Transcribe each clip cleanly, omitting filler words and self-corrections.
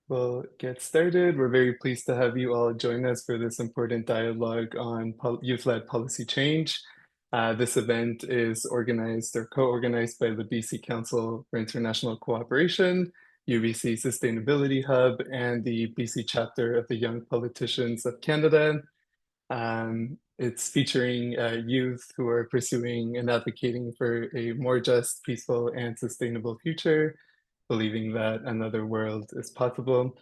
We'll get started. We're very pleased to have you all join us for this important dialogue on youth-led policy change. This event is organized or co-organized by the BC Council for International Cooperation, UBC Sustainability Hub, and the BC chapter of the Young Politicians of Canada. It's featuring youth who are pursuing and advocating for a more just, peaceful, and sustainable future, believing that another world is possible.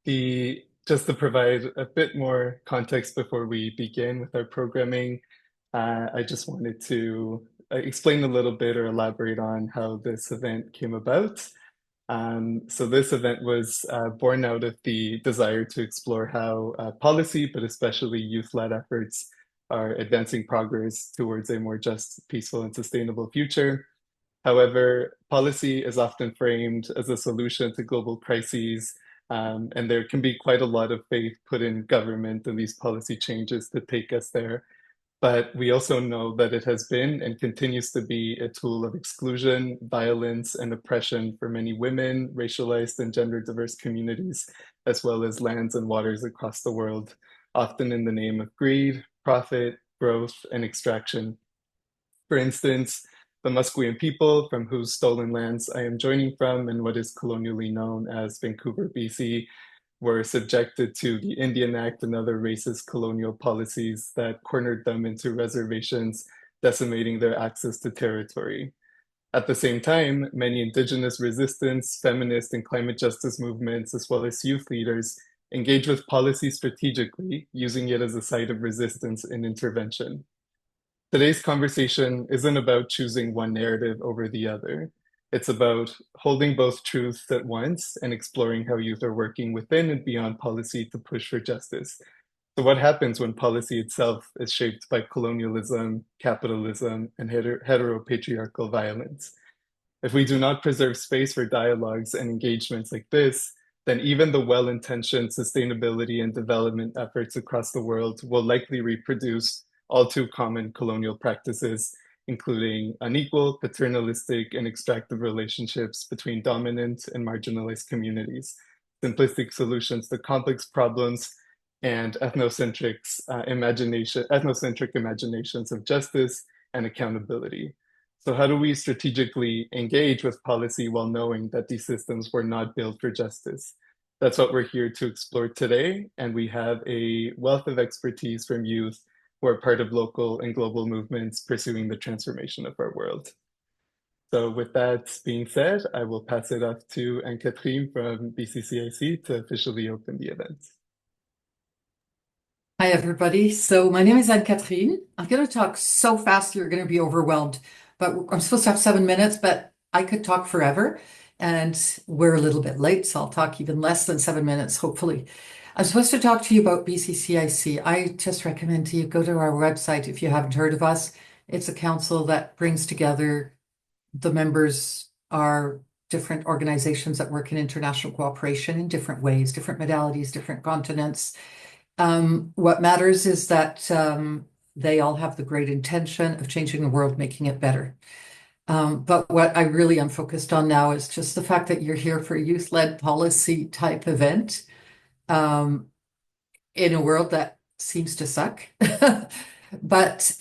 Just to provide a bit more context before we begin with our programming, I just wanted to explain a little bit or elaborate on how this event came about. So this event was born out of the desire to explore how policy, but especially youth-led efforts, are advancing progress towards a more just, peaceful, and sustainable future. However, policy is often framed as a solution to global crises, and there can be quite a lot of faith put in government and these policy changes to take us there. But we also know that it has been and continues to be a tool of exclusion, violence, and oppression for many women, racialized and gender diverse communities, as well as lands and waters across the world, often in the name of greed, profit, growth, and extraction. For instance, the Musqueam people, from whose stolen lands I am joining from and what is colonially known as Vancouver, BC, were subjected to the Indian Act and other racist colonial policies that cornered them into reservations, decimating their access to territory. At the same time, many Indigenous resistance, feminist, and climate justice movements, as well as youth leaders, engage with policy strategically, using it as a site of resistance and intervention. Today's conversation isn't about choosing one narrative over the other. It's about holding both truths at once and exploring how youth are working within and beyond policy to push for justice. So what happens when policy itself is shaped by colonialism, capitalism, and heteropatriarchal violence? If we do not preserve space for dialogues and engagements like this, then even the well-intentioned sustainability and development efforts across the world will likely reproduce all too common colonial practices, including unequal, paternalistic, and extractive relationships between dominant and marginalized communities, simplistic solutions to complex problems, and ethnocentric imaginations of justice and accountability. So how do we strategically engage with policy while knowing that these systems were not built for justice? That's what we're here to explore today, and we have a wealth of expertise from youth who are part of local and global movements pursuing the transformation of our world. So with that being said, I will pass it off to Anne-Catherine from BCCIC to officially open the event. Hi, everybody. So my name is Anne-Catherine. I'm going to talk so fast you're going to be overwhelmed, but I'm supposed to have 7 minutes, but I could talk forever, and we're a little bit late, so I'll talk even less than 7 minutes, hopefully. I'm supposed to talk to you about BCCIC. I just recommend to you go to our website if you haven't heard of us. It's a council that brings together the members are different organizations that work in international cooperation in different ways, different modalities, different continents. What matters is that they all have the great intention of changing the world, making it better. But what I really am focused on now is just the fact that you're here for a youth-led policy type event in a world that seems to suck. But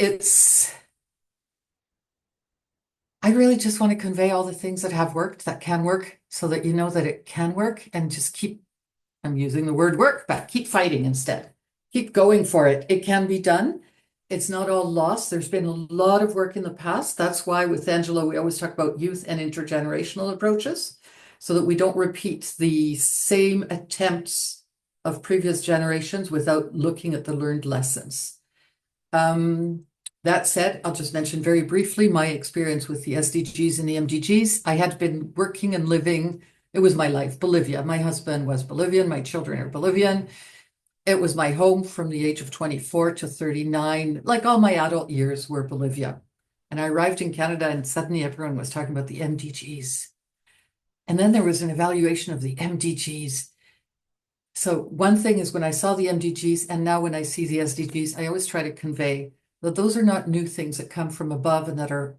I really just want to convey all the things that have worked, that can work, so that you know that it can work, and just keep, I'm using the word work, but keep fighting instead. Keep going for it. It can be done. It's not all lost. There's been a lot of work in the past. That's why with Angela, we always talk about youth and intergenerational approaches, so that we don't repeat the same attempts of previous generations without looking at the learned lessons. That said, I'll just mention very briefly my experience with the SDGs and the MDGs. I had been working and living, it was my life, Bolivia. My husband was Bolivian, my children are Bolivian. It was my home from the age of 24 to 39. Like all my adult years were Bolivia. And I arrived in Canada and suddenly everyone was talking about the MDGs. And then there was an evaluation of the MDGs. So one thing is when I saw the MDGs and now when I see the SDGs, I always try to convey that those are not new things that come from above and that are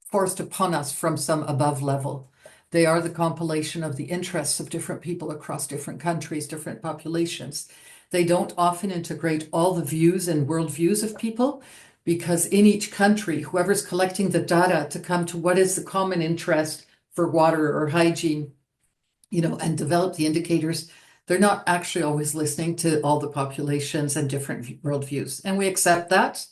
forced upon us from some above level. They are the compilation of the interests of different people across different countries, different populations. They don't often integrate all the views and worldviews of people because in each country, whoever's collecting the data to come to what is the common interest for water or hygiene, and develop the indicators, they're not actually always listening to all the populations and different worldviews. And we accept that,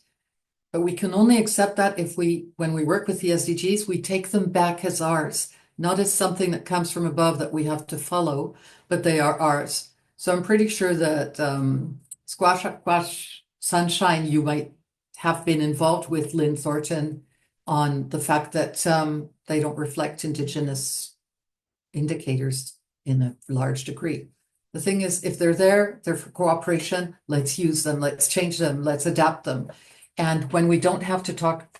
but we can only accept that if when we work with the SDGs, we take them back as ours, not as something that comes from above that we have to follow, but they are ours. So I'm pretty sure that Squash Sunshine, you might have been involved with Lynn Thornton on the fact that they don't reflect Indigenous indicators in a large degree. The thing is, if they're for cooperation, let's use them, let's change them, let's adapt them. And when we don't have to talk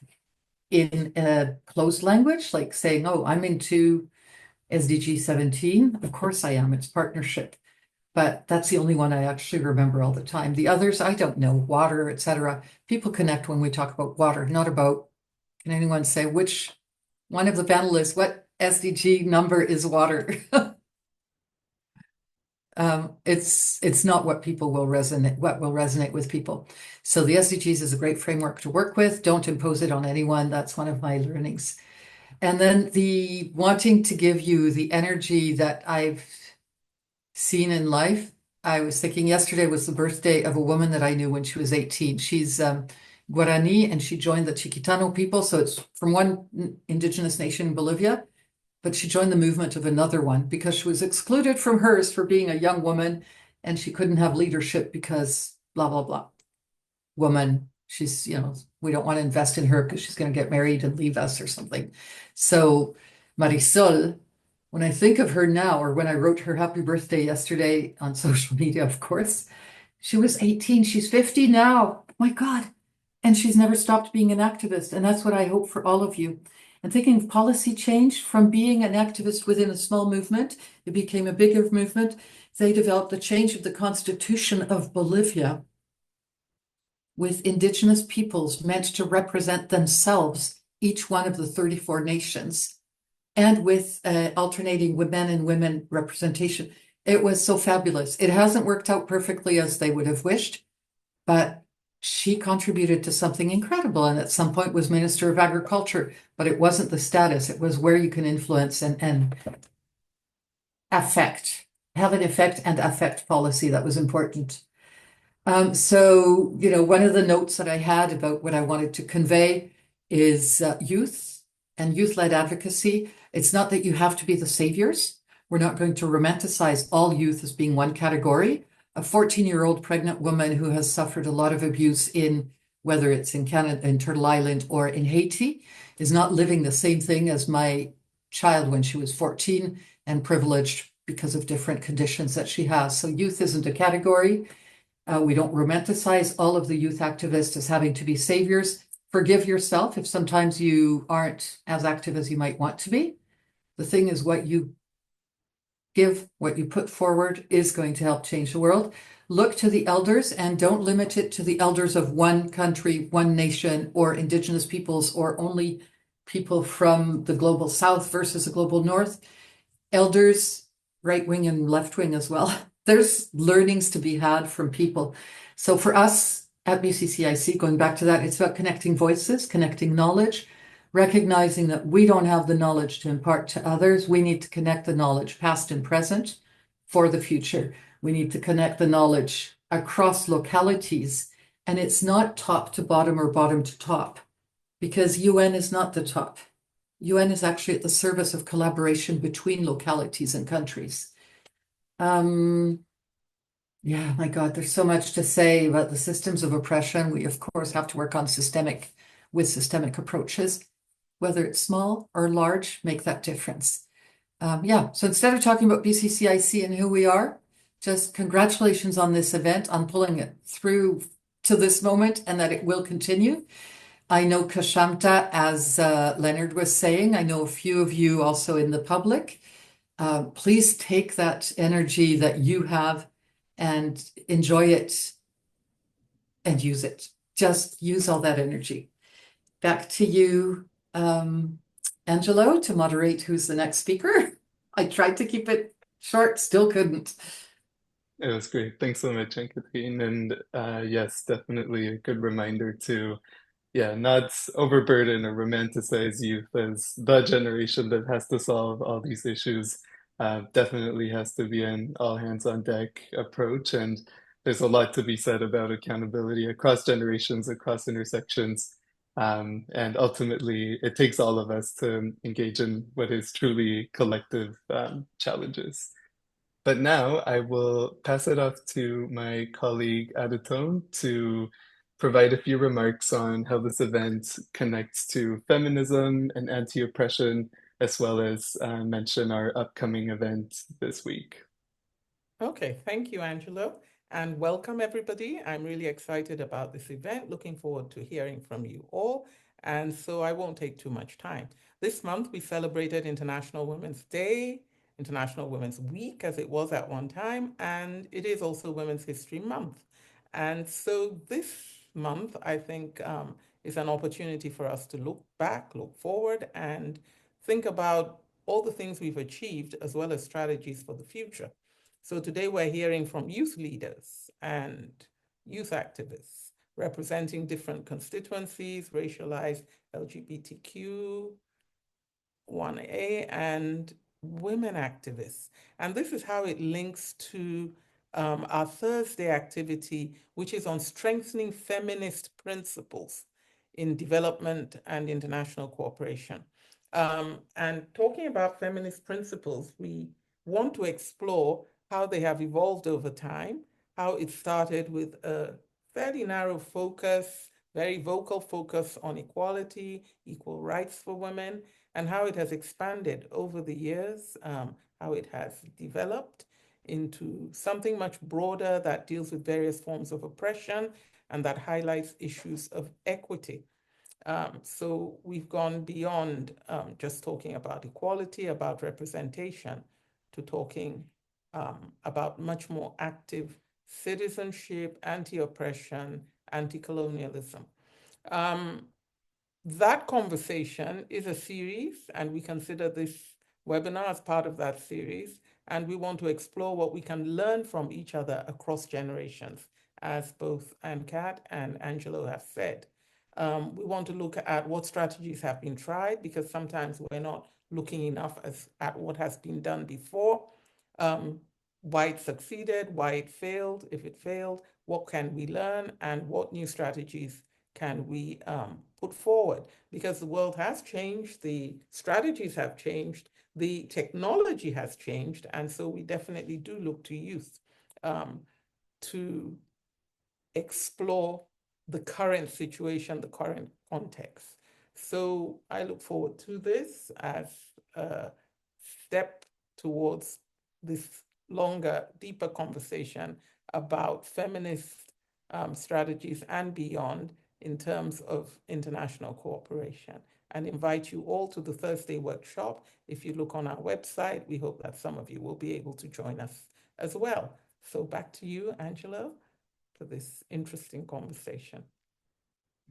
in a closed language, like saying, oh, I'm into SDG 17, of course I am, it's partnership. But that's the only one I actually remember all the time. The others, I don't know, water, etc. People connect when we talk about water, not about, can anyone say which one of the panelists, what SDG number is water? It's not what will resonate with people. So the SDGs is a great framework to work with. Don't impose it on anyone. That's one of my learnings. And then the wanting to give you the energy that I've seen in life. I was thinking yesterday was the birthday of a woman that I knew when she was 18. She's Guarani and she joined the Chiquitano people. So it's from one indigenous nation in Bolivia, but she joined the movement of another one because she was excluded from hers for being a young woman and she couldn't have leadership because blah, blah, blah. Woman, she's, we don't want to invest in her because she's going to get married and leave us or something. So Marisol, when I think of her now, or when I wrote her happy birthday yesterday on social media, of course, she was 18, she's 50 now. Oh my God. And she's never stopped being an activist. And that's what I hope for all of you. And thinking of policy change from being an activist within a small movement, it became a bigger movement. They developed the change of the Constitution of Bolivia with indigenous peoples meant to represent themselves, each one of the 34 nations, and with alternating men and women representation. It was so fabulous. It hasn't worked out perfectly as they would have wished, but she contributed to something incredible and at some point was Minister of Agriculture, but it wasn't the status. It was where you can influence and affect, have an effect and affect policy that was important. So, one of the notes that I had about what I wanted to convey is youth and youth-led advocacy. It's not that you have to be the saviors. We're not going to romanticize all youth as being one category. A 14-year-old pregnant woman who has suffered a lot of abuse whether it's in Canada, in Turtle Island or in Haiti, is not living the same thing as my child when she was 14 and privileged because of different conditions that she has. So youth isn't a category. We don't romanticize all of the youth activists as having to be saviors. Forgive yourself if sometimes you aren't as active as you might want to be. The thing is, what you give, what you put forward is going to help change the world. Look to the elders and don't limit it to the elders of one country, one nation, or indigenous peoples, or only people from the global south versus the global north. Elders, right wing and left wing as well. There's learnings to be had from people. So for us at BCCIC, going back to that, it's about connecting voices, connecting knowledge, recognizing that we don't have the knowledge to impart to others. We need to connect the knowledge, past and present, for the future. We need to connect the knowledge across localities. And it's not top to bottom or bottom to top, because UN is not the top. UN is actually at the service of collaboration between localities and countries. Yeah, my God, there's so much to say about the systems of oppression. We, of course, have to work on systemic approaches, whether it's small or large, make that difference. So instead of talking about BCCIC and who we are, just congratulations on this event, on pulling it through to this moment and that it will continue. I know Kashamta, as Leonard was saying, I know a few of you also in the public. Please take that energy that you have and enjoy it and use it. Just use all that energy. Back to you, Angelo, to moderate who's the next speaker. I tried to keep it short, still couldn't. It was great. Thanks so much, Kathleen. And yes, definitely a good reminder to, yeah, not overburden or romanticize youth as the generation that has to solve all these issues. Definitely has to be an all hands on deck approach. And there's a lot to be said about accountability across generations, across intersections. And ultimately, it takes all of us to engage in what is truly collective challenges. But now I will pass it off to my colleague Adatone to provide a few remarks on how this event connects to feminism and anti-oppression, as well as mention our upcoming event this week. Okay, thank you, Angelo, and welcome everybody. I'm really excited about this event, looking forward to hearing from you all, and so I won't take too much time. This month we celebrated International Women's Day, International Women's Week, as it was at one time, and it is also Women's History Month. And so this month, I think, is an opportunity for us to look back, look forward, and think about all the things we've achieved, as well as strategies for the future. So today we're hearing from youth leaders and youth activists representing different constituencies, racialized LGBTQ, 1A, and women activists. And this is how it links to our Thursday activity, which is on strengthening feminist principles in development and international cooperation. And talking about feminist principles, we want to explore how they have evolved over time, how it started with a fairly narrow focus, very vocal focus on equality, equal rights for women, and how it has expanded over the years, how it has developed into something much broader that deals with various forms of oppression and that highlights issues of equity. So we've gone beyond just talking about equality, about representation, to talking about much more active citizenship, anti-oppression, anti-colonialism. Um, that conversation is a series, and we consider this webinar as part of that series. And we want to explore what we can learn from each other across generations, as both Anne-Cat and Angelo have said. We want to look at what strategies have been tried, because sometimes we're not looking enough at what has been done before, why it succeeded, why it failed, if it failed, what can we learn, and what new strategies can we put forward? Because the world has changed, the strategies have changed, the technology has changed, and so we definitely do look to youth to explore the current situation, the current context. So I look forward to this as a step towards this longer, deeper conversation about feminist strategies and beyond in terms of international cooperation, and invite you all to the Thursday workshop. If you look on our website, we hope that some of you will be able to join us as well. So back to you, Angelo, for this interesting conversation.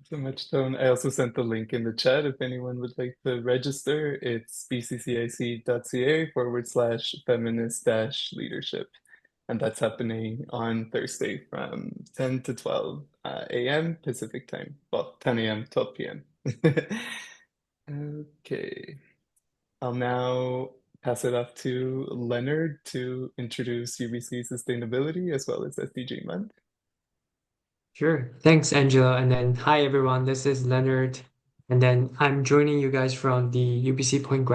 So much, Tone. I also sent the link in the chat if anyone would like to register. It's bccic.ca/feminist leadership. And that's happening on Thursday from 10 to 12 a.m. Pacific time. Well, 10 a.m., 12 p.m. Okay. I'll now pass it off to Leonard to introduce UBC sustainability as well as SDG Month. Sure. Thanks, Angela. And then, hi, everyone. This is Leonard. And then I'm joining you guys from the UBC Point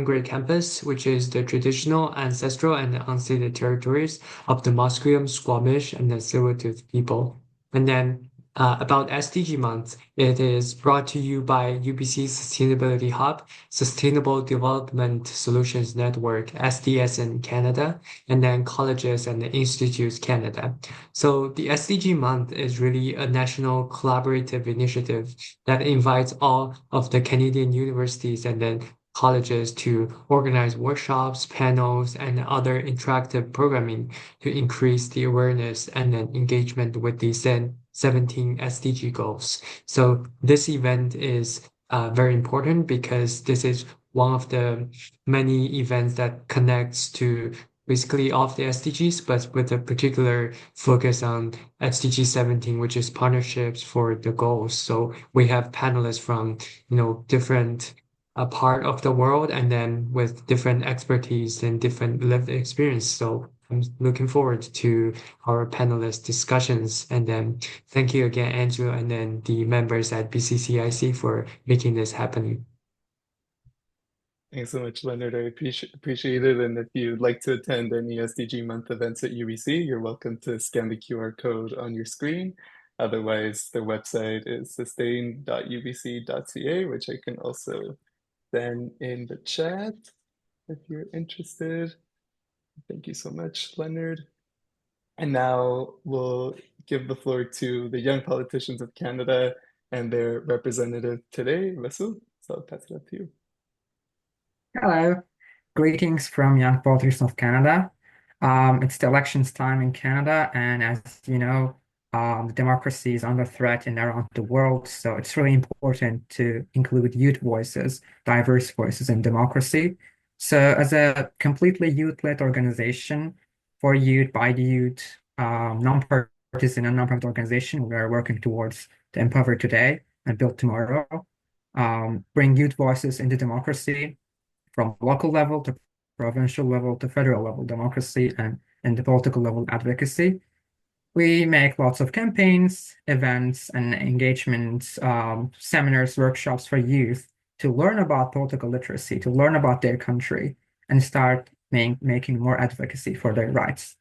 Grey campus, which is the traditional, ancestral, and unceded territories of the Musqueam, Squamish, and the Tsleil-Waututh people. And then about SDG Month, it is brought to you by UBC Sustainability Hub, Sustainable Development Solutions Network, SDS in Canada, and then Colleges and Institutes Canada. So the SDG Month is really a national collaborative initiative that invites all of the Canadian universities and then colleges to organize workshops, panels, and other interactive programming to increase the awareness and then engagement with these 17 SDG goals. So this event is very important because this is one of the many events that connects to basically all of the SDGs, but with a particular focus on SDG 17, which is partnerships for the goals. So we have panelists from, different part of the world and then with different expertise and different lived experience. So I'm looking forward to our panelist discussions. And then thank you again, Angela, and then the members at BCCIC for making this happen. Thanks so much, Leonard. I appreciate it. And if you'd like to attend any SDG Month events at UBC, you're welcome to scan the QR code on your screen. Otherwise, their website is sustain.ubc.ca, which I can also send in the chat if you're interested. Thank you so much, Leonard. And now we'll give the floor to the young politicians of Canada and their representative today, Rasul. So I'll pass it up to you. Hello, greetings from Young Politicians of Canada. It's the elections time in Canada, and as you know, the democracy is under threat in around the world. So it's really important to include youth voices, diverse voices in democracy. So as a completely youth-led organization for youth, by the youth, non-partisan and non-profit organization, we are working towards to empower today and build tomorrow. Bring youth voices into democracy from local level to provincial level to federal level democracy and the political level advocacy. We make lots of campaigns, events, and engagements, seminars, workshops for youth to learn about political literacy, to learn about their country, and start making more advocacy for their rights.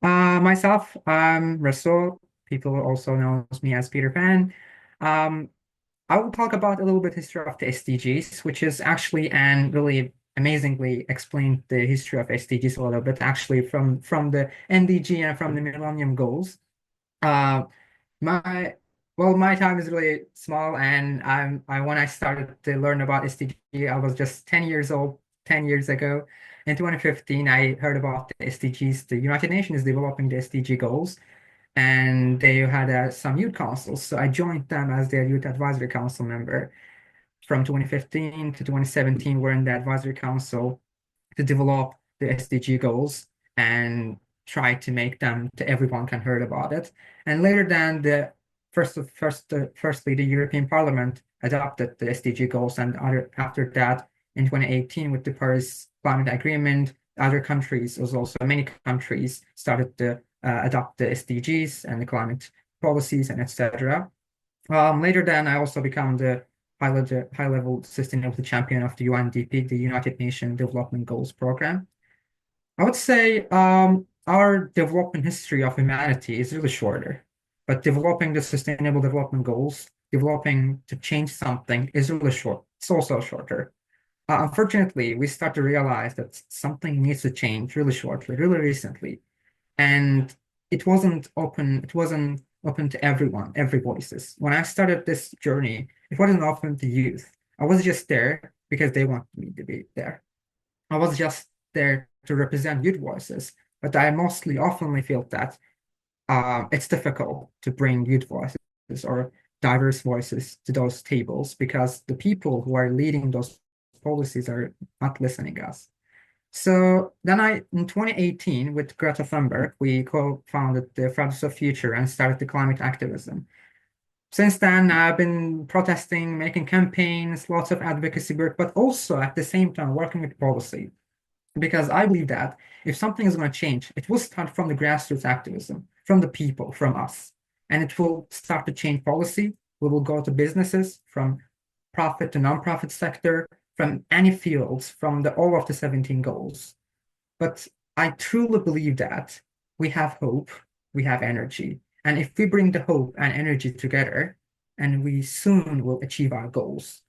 Myself, I'm Rasul. People also know me as Peter Pan. I will talk about a little bit history of the SDGs, which is actually and really amazingly explained the history of SDGs a little bit, actually from the NDG and from the Millennium Goals. Uh, my my time is really small, and when I started to learn about SDG, I was just 10 years old, 10 years ago. In 2015, I heard about the SDGs. The United Nations is developing the SDG goals, and they had some youth councils. So I joined them as their youth advisory council member. From 2015 to 2017, we're in the advisory council to develop the SDG goals and try to make them to everyone can heard about it. And later than the firstly, the European Parliament adopted the SDG goals, and after that, in 2018, with the Paris Climate Agreement, other countries, as also many countries, started to adopt the SDGs and the climate policies and etc. Later then, I also become the high-level sustainability champion of the UNDP, the United Nations Development Goals Program. I would say our development history of humanity is really shorter, but developing the Sustainable Development Goals, developing to change something is really short. It's also shorter. Unfortunately, we start to realize that something needs to change really shortly, really recently. And it wasn't open to everyone, every voices. When I started this journey, it wasn't open to youth. I was just there because they wanted me to be there. I was just there to represent youth voices, but I mostly oftenly feel that it's difficult to bring youth voices or diverse voices to those tables because the people who are leading those policies are not listening us. So then in 2018, with Greta Thunberg, we co-founded the Fridays of Future and started the climate activism. Since then, I've been protesting, making campaigns, lots of advocacy work, but also at the same time working with policy. Because I believe that if something is going to change, it will start from the grassroots activism, from the people, from us. And it will start to change policy. We will go to businesses, from profit to non-profit sector, from any fields, from all of the 17 goals. But I truly believe that we have hope, we have energy. And if we bring the hope and energy together, and we soon will achieve our goals.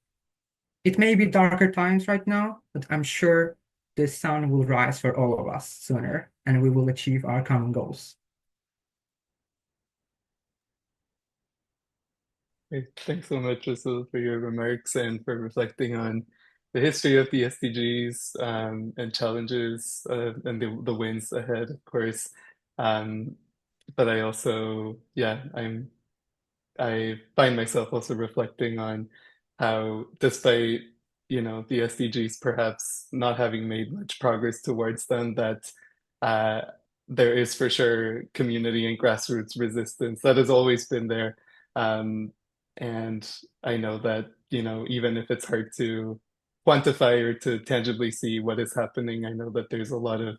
It may be darker times right now, but I'm sure the sun will rise for all of us sooner, and we will achieve our common goals. Great. Thanks so much, Russell, for your remarks and for reflecting on the history of the SDGs and challenges and the wins ahead, of course. But I also, I find myself also reflecting on how despite, the SDGs perhaps not having made much progress towards them, that uh, there is for sure community and grassroots resistance that has always been there. Um, and I know that, even if it's hard to quantify or to tangibly see what is happening, I know that there's a lot of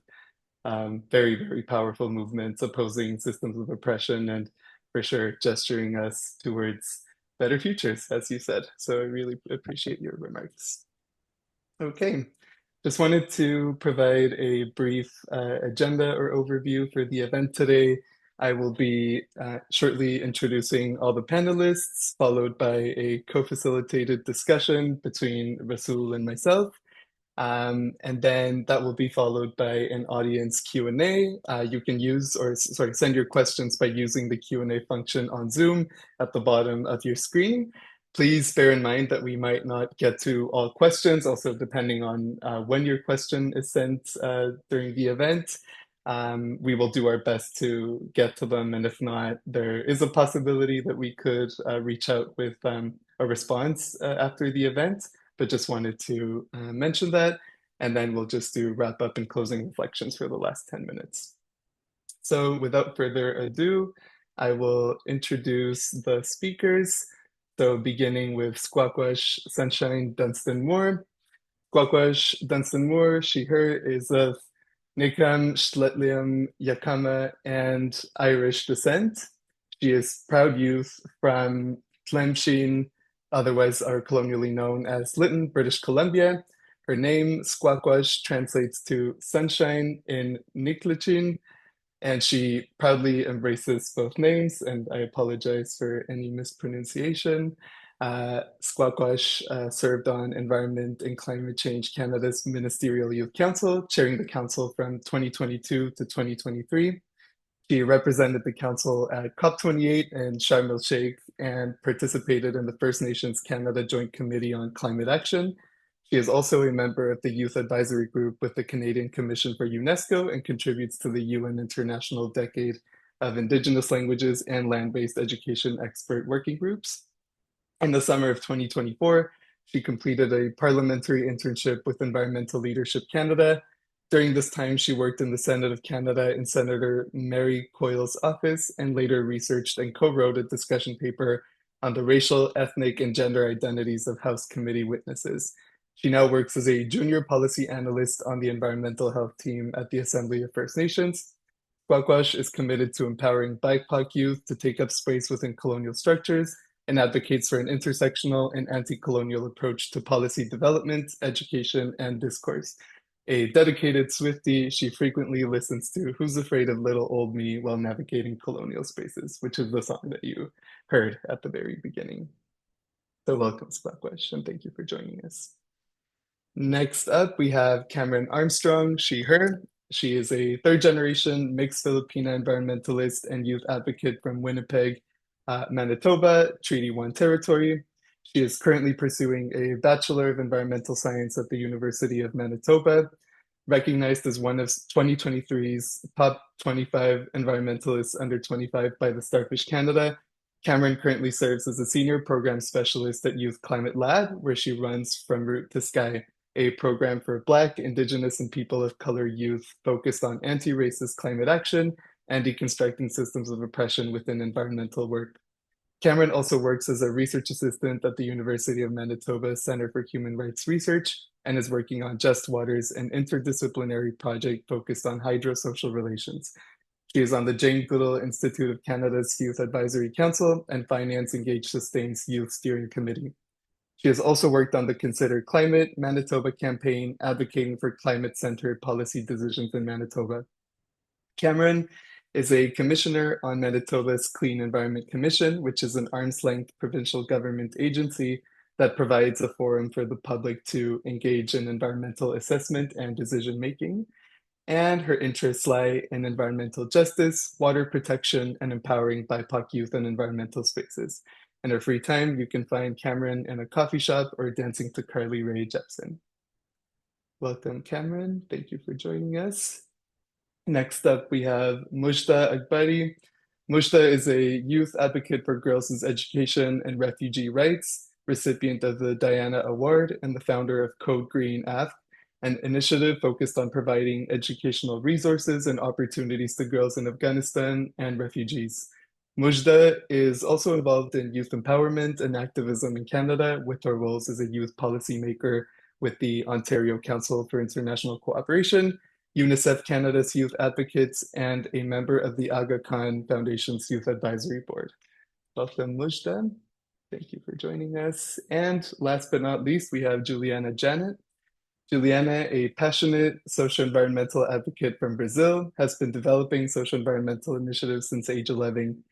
very, very powerful movements opposing systems of oppression and for sure gesturing us towards better futures, as you said. So I really appreciate your remarks. Okay, just wanted to provide a brief agenda or overview for the event today. I will be shortly introducing all the panelists, followed by a co-facilitated discussion between Rasul and myself. And then that will be followed by an audience Q&A. You can send your questions by using the Q&A function on Zoom at the bottom of your screen. Please bear in mind that we might not get to all questions, also depending on when your question is sent during the event. We will do our best to get to them, and if not, there is a possibility that we could reach out with a response after the event, but just wanted to mention that, and then we'll just do wrap up and closing reflections for the last 10 minutes. So without further ado, I will introduce the speakers. So beginning with Squackwash Sunshine Dunstan Moore. Squackwash Dunstan Moore, she, her, is of Nikam, Shtletliam, Yakama, and Irish descent. She is proud youth from Tlemcen, otherwise are colonially known as Lytton, British Columbia. Her name, Squackwash, translates to sunshine in Niclichin, and she proudly embraces both names, and I apologize for any mispronunciation. Squackwash served on Environment and Climate Change Canada's Ministerial Youth Council, chairing the council from 2022 to 2023. She represented the council at COP28 in Sharm el-Sheikh and participated in the First Nations Canada Joint Committee on Climate Action. She is also a member of the Youth Advisory Group with the Canadian Commission for UNESCO and contributes to the UN International Decade of Indigenous Languages and Land-Based Education Expert Working Groups. In the summer of 2024, she completed a parliamentary internship with Environmental Leadership Canada. During this time, she worked in the Senate of Canada in Senator Mary Coyle's office and later researched and co-wrote a discussion paper on the racial, ethnic, and gender identities of House Committee witnesses. She now works as a junior policy analyst on the environmental health team at the Assembly of First Nations. Squackwash is committed to empowering BIPOC youth to take up space within colonial structures and advocates for an intersectional and anti-colonial approach to policy development, education, and discourse. A dedicated Swiftie, she frequently listens to Who's Afraid of Little Old Me while navigating colonial spaces, which is the song that you heard at the very beginning. So welcome, Squackwash, and thank you for joining us. Next up, we have Cameron Armstrong, she, her. She is a third-generation mixed Filipina environmentalist and youth advocate from Winnipeg, Manitoba, Treaty 1 territory. She is currently pursuing a Bachelor of Environmental Science at the University of Manitoba, recognized as one of 2023's top 25 environmentalists under 25 by the Starfish Canada. Cameron currently serves as a senior program specialist at Youth Climate Lab, where she runs From Root to Sky, a program for Black, Indigenous, and people of color youth focused on anti-racist climate action and deconstructing systems of oppression within environmental work. Cameron also works as a research assistant at the University of Manitoba Center for Human Rights Research and is working on Just Waters, an interdisciplinary project focused on hydrosocial relations. She is on the Jane Goodall Institute of Canada's Youth Advisory Council and Finance Engage Sustain's Youth Steering Committee. She has also worked on the Consider Climate Manitoba campaign, advocating for climate-centered policy decisions in Manitoba. Cameron is a commissioner on Manitoba's Clean Environment Commission, which is an arm's-length provincial government agency that provides a forum for the public to engage in environmental assessment and decision-making. And her interests lie in environmental justice, water protection, and empowering BIPOC youth in environmental spaces. In her free time, you can find Cameron in a coffee shop or dancing to Carly Rae Jepsen. Welcome, Cameron. Thank you for joining us. Next up, we have Mujda Akbari. Mujda is a youth advocate for girls' education and refugee rights, recipient of the Diana Award and the founder of Code Green App, an initiative focused on providing educational resources and opportunities to girls in Afghanistan and refugees. Mujda is also involved in youth empowerment and activism in Canada with her roles as a youth policymaker with the Ontario Council for International Cooperation, UNICEF Canada's Youth Advocates, and a member of the Aga Khan Foundation's Youth Advisory Board. Welcome, Mujda. Thank you for joining us. And last but not least, we have Juliana Janet. Juliana, a passionate socio-environmental advocate from Brazil, has been developing socio-environmental initiatives since age 11,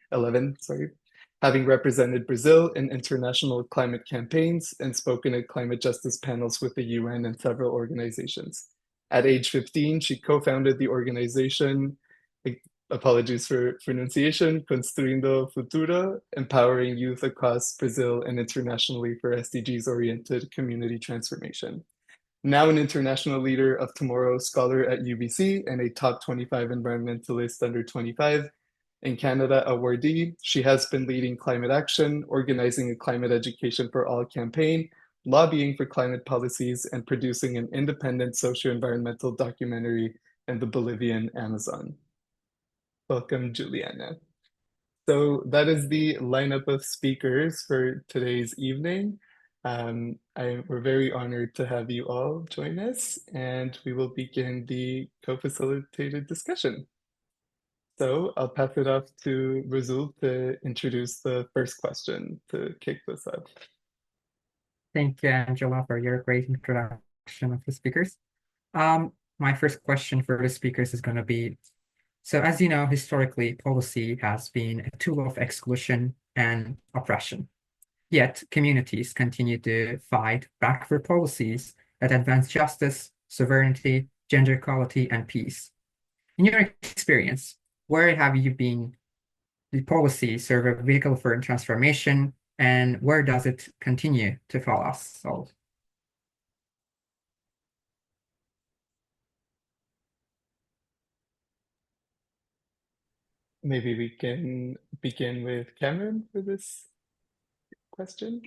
having represented Brazil in international climate campaigns and spoken at climate justice panels with the UN and several organizations. At age 15, she co-founded the organization, apologies for pronunciation, Construindo Futuro, empowering youth across Brazil and internationally for SDGs-oriented community transformation. Now an international leader of tomorrow, scholar at UBC, and a top 25 environmentalist under 25. In Canada awardee, she has been leading climate action, organizing a climate education for all campaign, lobbying for climate policies, and producing an independent socio-environmental documentary in the Bolivian Amazon. Welcome, Juliana. So that is the lineup of speakers for today's evening. We're very honored to have you all join us, and we will begin the co-facilitated discussion. So I'll pass it off to Razul to introduce the first question to kick this off. Thank you, Angela, for your great introduction of the speakers. My first question for the speakers is going to be, so as you know, historically, policy has been a tool of exclusion and oppression. Yet communities continue to fight back for policies that advance justice, sovereignty, gender equality, and peace. In your experience, where have you been the policy serve a vehicle for transformation, and where does it continue to fall assault? Maybe we can begin with Cameron for this question.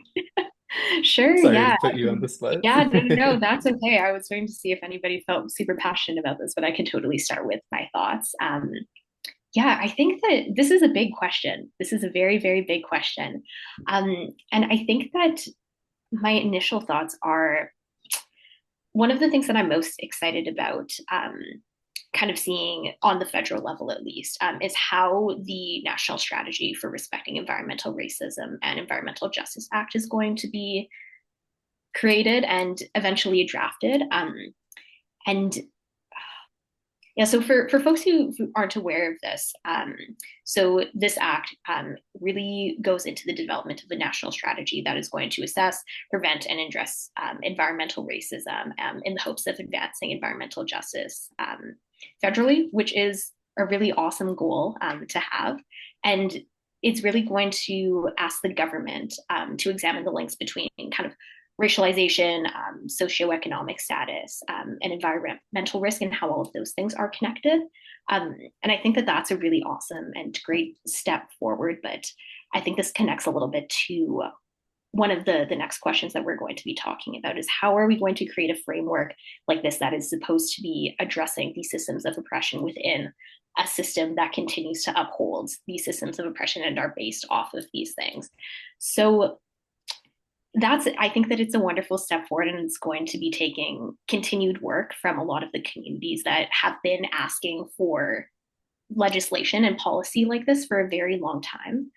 Sure, Sorry yeah. to put you on the spot. Yeah, no, that's okay. I was waiting to see if anybody felt super passionate about this, but I can totally start with my thoughts. Yeah, I think that this is a big question. This is a very, very big question. And I think that my initial thoughts are one of the things that I'm most excited about, kind of seeing on the federal level at least, is how the National Strategy for Respecting Environmental Racism and Environmental Justice Act is going to be created and eventually drafted. And yeah, so for folks who aren't aware of this, so this act really goes into the development of a national strategy that is going to assess, prevent, and address environmental racism in the hopes of advancing environmental justice federally, which is a really awesome goal to have. And it's really going to ask the government to examine the links between kind of racialization, socioeconomic status, and environmental risk, and how all of those things are connected. And I think that that's a really awesome and great step forward. But I think this connects a little bit to one of the next questions that we're going to be talking about is how are we going to create a framework like this that is supposed to be addressing these systems of oppression within a system that continues to uphold these systems of oppression and are based off of these things. So I think that it's a wonderful step forward, and it's going to be taking continued work from a lot of the communities that have been asking for legislation and policy like this for a very long time,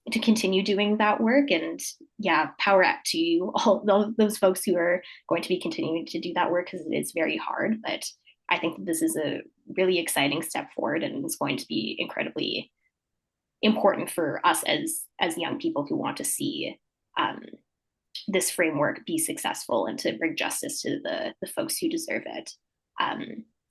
to continue doing that work. And yeah, power up to you, all those folks who are going to be continuing to do that work, because it's very hard. But I think that this is a really exciting step forward, and it's going to be incredibly important for us as young people who want to see this framework be successful and to bring justice to the folks who deserve it,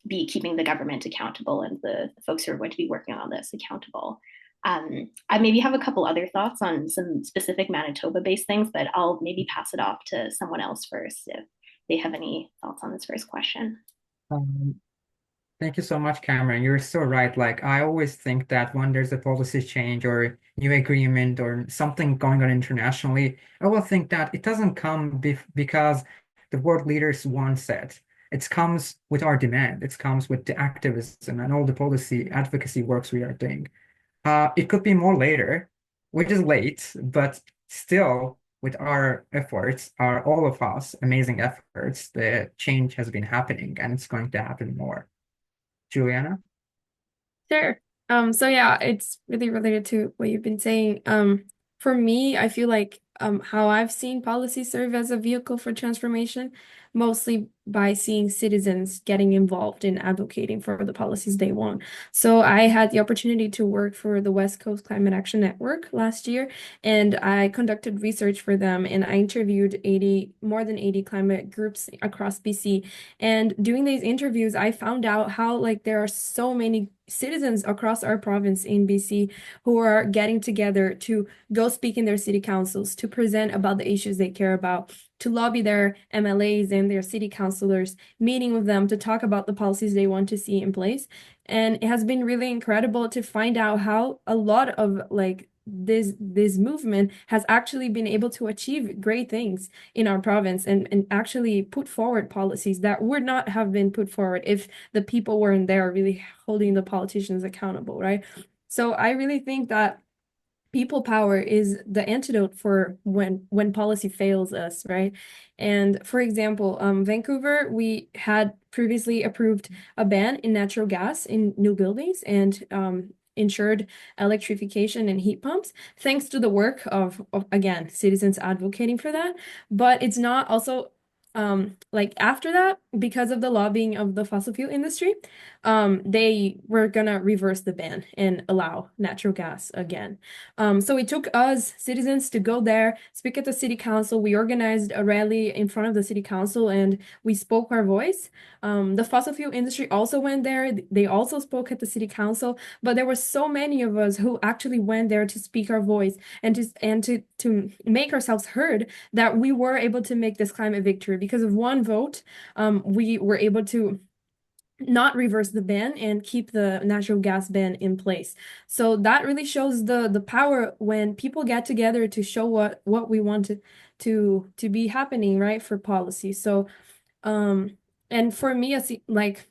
be keeping the government accountable and the folks who are going to be working on this accountable. I maybe have a couple other thoughts on some specific Manitoba-based things, but I'll maybe pass it off to someone else first if they have any thoughts on this first question. Thank you so much, Cameron. You're so right. Like, I always think that when there's a policy change or new agreement or something going on internationally, I will think that it doesn't come because the world leaders want it. It comes with our demand. It comes with the activism and all the policy advocacy works we are doing. It could be more later, which is late, but still, with our efforts, our all of us amazing efforts, the change has been happening and it's going to happen more. Juliana? Sure. So yeah, it's really related to what you've been saying. For me, I feel like how I've seen policy serve as a vehicle for transformation, mostly by seeing citizens getting involved in advocating for the policies they want. So I had the opportunity to work for the West Coast Climate Action Network last year, and I conducted research for them, and I interviewed more than 80 climate groups across BC. And doing these interviews, I found out how like there are so many citizens across our province in BC who are getting together to go speak in their city councils, to present about the issues they care about, to lobby their MLAs and their city councilors, meeting with them to talk about the policies they want to see in place. And it has been really incredible to find out how a lot of like this movement has actually been able to achieve great things in our province and actually put forward policies that would not have been put forward if the people weren't there really holding the politicians accountable, right? So I really think that people power is the antidote for when policy fails us, right? And for example, Vancouver, we had previously approved a ban in natural gas in new buildings and ensured electrification and heat pumps, thanks to the work of again citizens advocating for that. But it's not also like after that, because of the lobbying of the fossil fuel industry, they were gonna reverse the ban and allow natural gas again. So it took us citizens to go there, speak at the city council. We organized a rally in front of the city council and we spoke our voice. The fossil fuel industry also went there. They also spoke at the city council, but there were so many of us who actually went there to speak our voice and to make ourselves heard that we were able to make this climate victory because of one vote. We were able to not reverse the ban and keep the natural gas ban in place. So that really shows the power when people get together to show what we want to be happening, right, for policy. So and for me, as like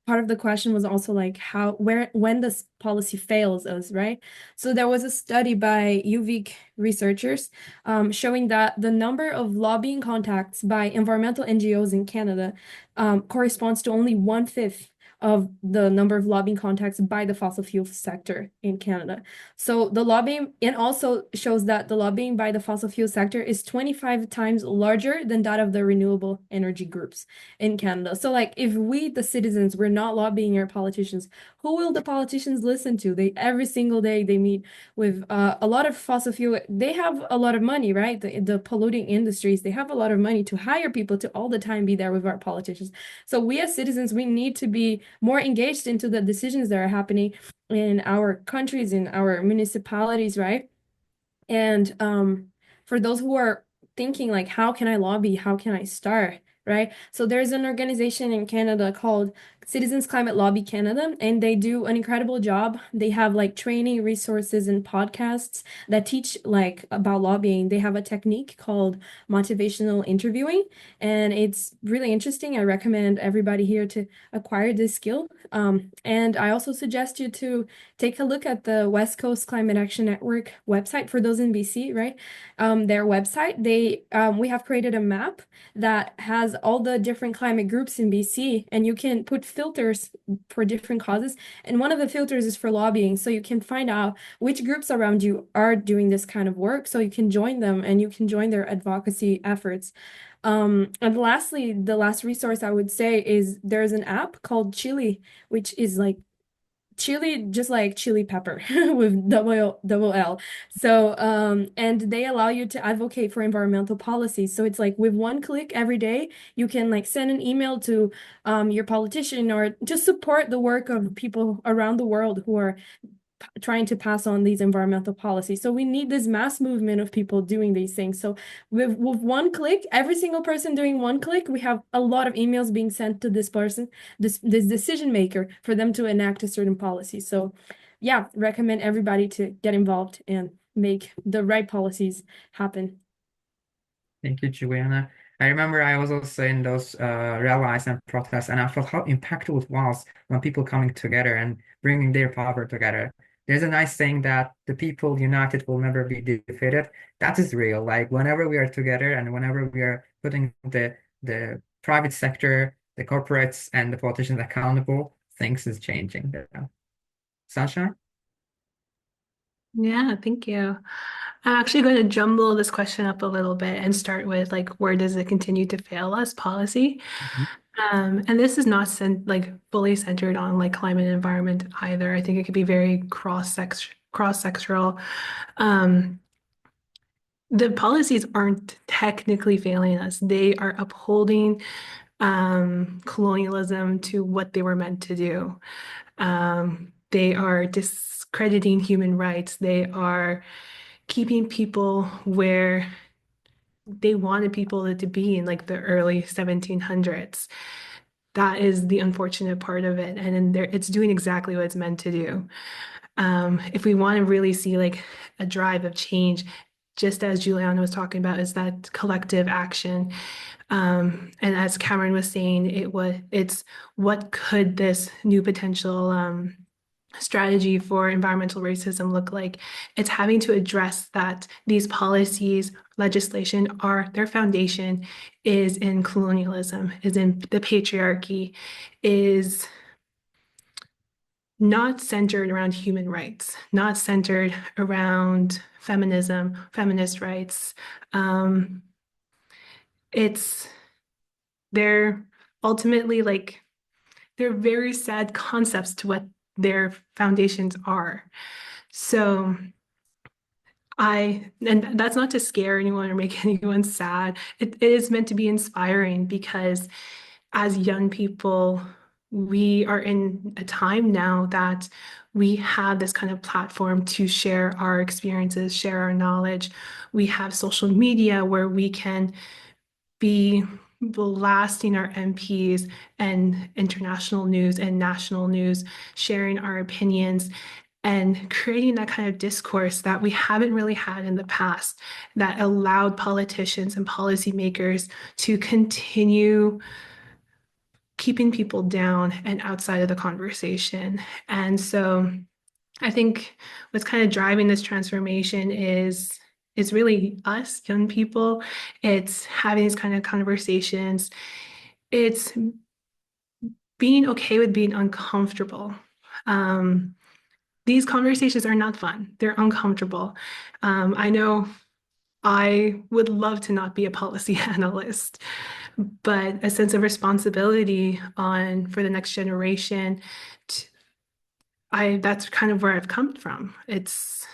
part of the question was also like when this policy fails us, right? So there was a study by UVic researchers showing that the number of lobbying contacts by environmental NGOs in Canada corresponds to only 1/5 of the number of lobbying contacts by the fossil fuel sector in Canada. So the lobbying, and also shows that the lobbying by the fossil fuel sector is 25 times larger than that of the renewable energy groups in Canada. So like if we, the citizens, we're not lobbying our politicians, who will the politicians listen to? They every single day they meet with a lot of fossil fuel. They have a lot of money, right? The polluting industries, they have a lot of money to hire people to all the time be there with our politicians. So we as citizens, we need to be more engaged into the decisions that are happening in our countries, in our municipalities, right? And for those who are thinking like, how can I lobby? How can I start? Right? So there's an organization in Canada called Citizens Climate Lobby Canada, and they do an incredible job. They have like training resources and podcasts that teach like about lobbying. They have a technique called motivational interviewing, and it's really interesting. I recommend everybody here to acquire this skill. And I also suggest you to take a look at the West Coast Climate Action Network website for those in BC, right? Their website, we have created a map that has all the different climate groups in BC, and you can put filters for different causes. And one of the filters is for lobbying, so you can find out which groups around you are doing this kind of work, so you can join them and you can join their advocacy efforts. And lastly, the last resource I would say is there's an app called Chili, which is like chili, just like chili pepper with double L. So, and they allow you to advocate for environmental policies. So it's like with one click every day, you can like send an email to your politician or just support the work of people around the world who are trying to pass on these environmental policies. So we need this mass movement of people doing these things. So with one click, every single person doing one click, we have a lot of emails being sent to this person, this decision maker, for them to enact a certain policy. So yeah, recommend everybody to get involved and make the right policies happen. Thank you, Juliana. I remember I was also in those rallies and protests, and I felt how impactful it was when people coming together and bringing their power together. There's a nice saying that the people united will never be defeated. That is real. Like whenever we are together and whenever we are putting the private sector, the corporates, and the politicians accountable, things is changing. Yeah. Sunshine? Yeah, thank you. I'm actually going to jumble this question up a little bit and start with like, where does it continue to fail us policy? Mhm. And this is not like fully centered on like climate and environment either. I think it could be very cross-sectoral. Um, the policies aren't technically failing us. They are upholding colonialism to what they were meant to do. They are discrediting human rights. They are keeping people where they wanted people to be in like the early 1700s. That is the unfortunate part of it. And then it's doing exactly what it's meant to do. If we want to really see like a drive of change, just as Juliana was talking about, is that collective action. And as Cameron was saying, it's what could this new potential strategy for environmental racism look like? It's having to address that these policies, legislation their foundation is in colonialism, is in the patriarchy, is not centered around human rights, not centered around feminism, feminist rights. It's they're ultimately like they're very sad concepts to what their foundations are. So and that's not to scare anyone or make anyone sad. It is meant to be inspiring because as young people, we are in a time now that we have this kind of platform to share our experiences, share our knowledge. We have social media where we can be blasting our MPs and international news and national news, sharing our opinions and creating that kind of discourse that we haven't really had in the past that allowed politicians and policymakers to continue keeping people down and outside of the conversation. And so I think what's kind of driving this transformation is really us young people. It's having these kind of conversations. It's being okay with being uncomfortable. These conversations are not fun. They're uncomfortable. I know I would love to not be a policy analyst, but a sense of responsibility for the next generation. That's kind of where I've come from. It's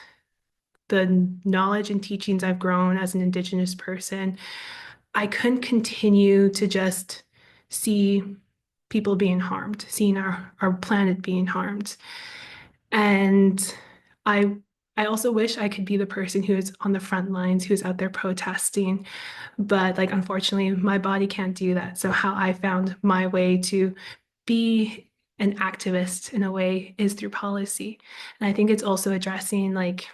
the knowledge and teachings I've grown as an Indigenous person. I couldn't continue to just see people being harmed, seeing our planet being harmed. And I also wish I could be the person who is on the front lines, who's out there protesting. But like, unfortunately, my body can't do that. So how I found my way to be an activist in a way is through policy. And I think it's also addressing like,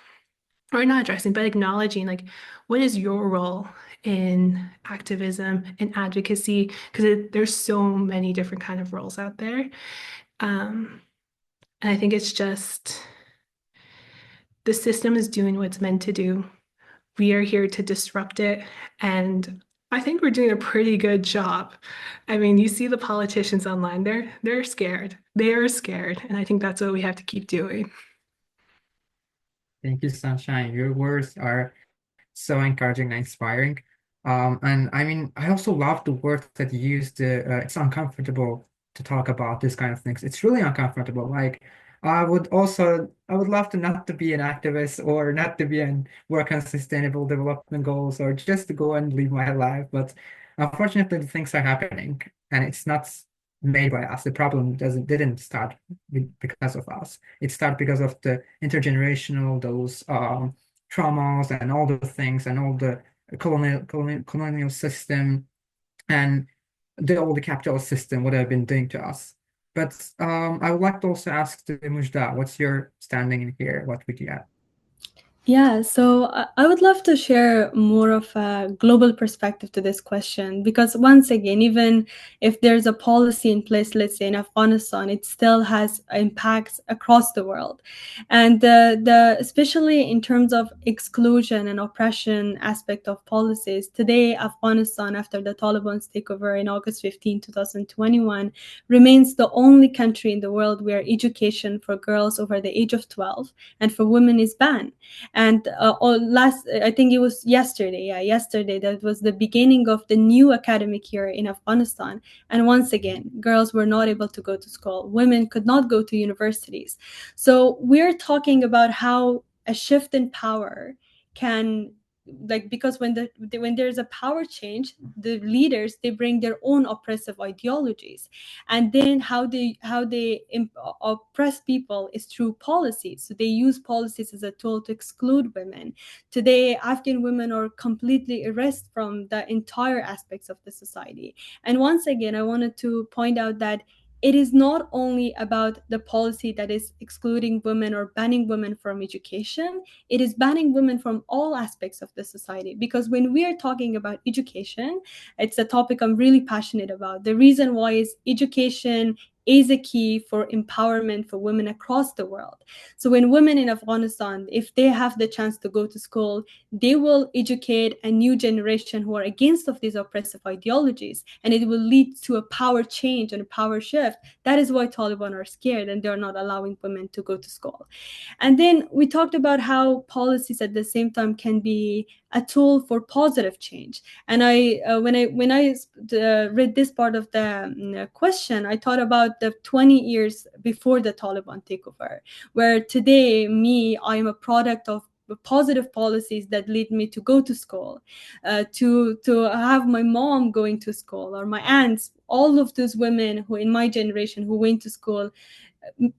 or not addressing, but acknowledging like, what is your role in activism and advocacy? Because there's so many different kind of roles out there. And I think it's just the system is doing what it's meant to do. We are here to disrupt it. And I think we're doing a pretty good job. I mean, you see the politicians online, they're scared. They are scared. And I think that's what we have to keep doing. Thank you, Sunshine. Your words are so encouraging and inspiring. And I mean, I also love the word that you used. It's uncomfortable to talk about this kind of things. It's really uncomfortable. Like, I would love to not to be an activist or not to be and work on sustainable development goals or just to go and live my life. But unfortunately, the things are happening, and it's not made by us. The problem didn't start because of us. It started because of the intergenerational, those traumas and all the things and all the colonial system and all the capitalist system, what they've been doing to us. But I would like to also ask to Mujda, what's your standing in here? What would you add? Yeah, so I would love to share more of a global perspective to this question because once again, even if there's a policy in place, let's say in Afghanistan, it still has impacts across the world. And especially in terms of exclusion and oppression aspect of policies, today Afghanistan, after the Taliban's takeover in August 15, 2021, remains the only country in the world where education for girls over the age of 12 and for women is banned. And I think it was yesterday, yesterday, that was the beginning of the new academic year in Afghanistan. And once again, girls were not able to go to school. Women could not go to universities. So we're talking about how a shift in power can, like, because when there's a power change, the leaders, they bring their own oppressive ideologies, and then how they oppress people is through policies. So they use policies as a tool to exclude women. Today, Afghan women are completely erased from the entire aspects of the society. And once again, I wanted to point out that it is not only about the policy that is excluding women or banning women from education, it is banning women from all aspects of the society. Because when we are talking about education, it's a topic I'm really passionate about. The reason why is education is a key for empowerment for women across the world. So when women in Afghanistan, if they have the chance to go to school, they will educate a new generation who are against of these oppressive ideologies, and it will lead to a power change and a power shift. That is why Taliban are scared and they're not allowing women to go to school. And then we talked about how policies at the same time can be a tool for positive change. And when I read this part of the question, I thought about the 20 years before the Taliban takeover, where today I am a product of positive policies that lead me to go to school, to have my mom going to school, or my aunts, all of those women who in my generation who went to school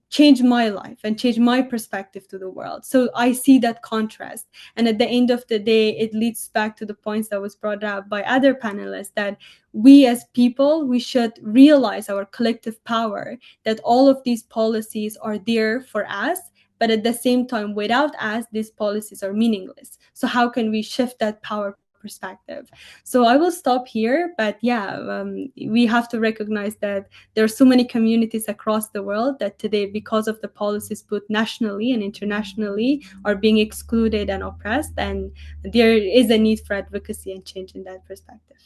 changed my life and changed my perspective to the world. So I see that contrast. And at the end of the day, it leads back to the points that was brought up by other panelists, that we as people, we should realize our collective power, that all of these policies are there for us, but at the same time, without us, these policies are meaningless. So how can we shift that power perspective? So I will stop here, but we have to recognize that there are so many communities across the world that today, because of the policies put nationally and internationally, are being excluded and oppressed, and there is a need for advocacy and change in that perspective.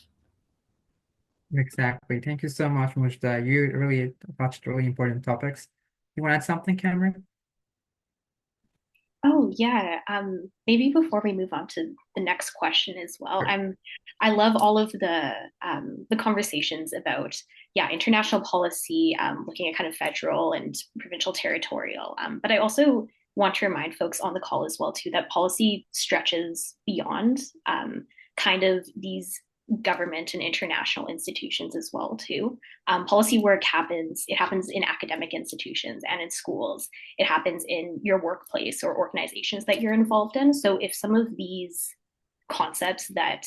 Exactly. Thank you so much, Mujda. You really touched really important topics. You want to add something, Cameron? Oh yeah. Maybe before we move on to the next question as well, Sure. I love all of the conversations about international policy, looking at kind of federal and provincial territorial. But I also want to remind folks on the call as well too that policy stretches beyond kind of these government and international institutions as well too. Policy work happens, it happens in academic institutions and in schools. It happens in your workplace or organizations that you're involved in. So if some of these concepts that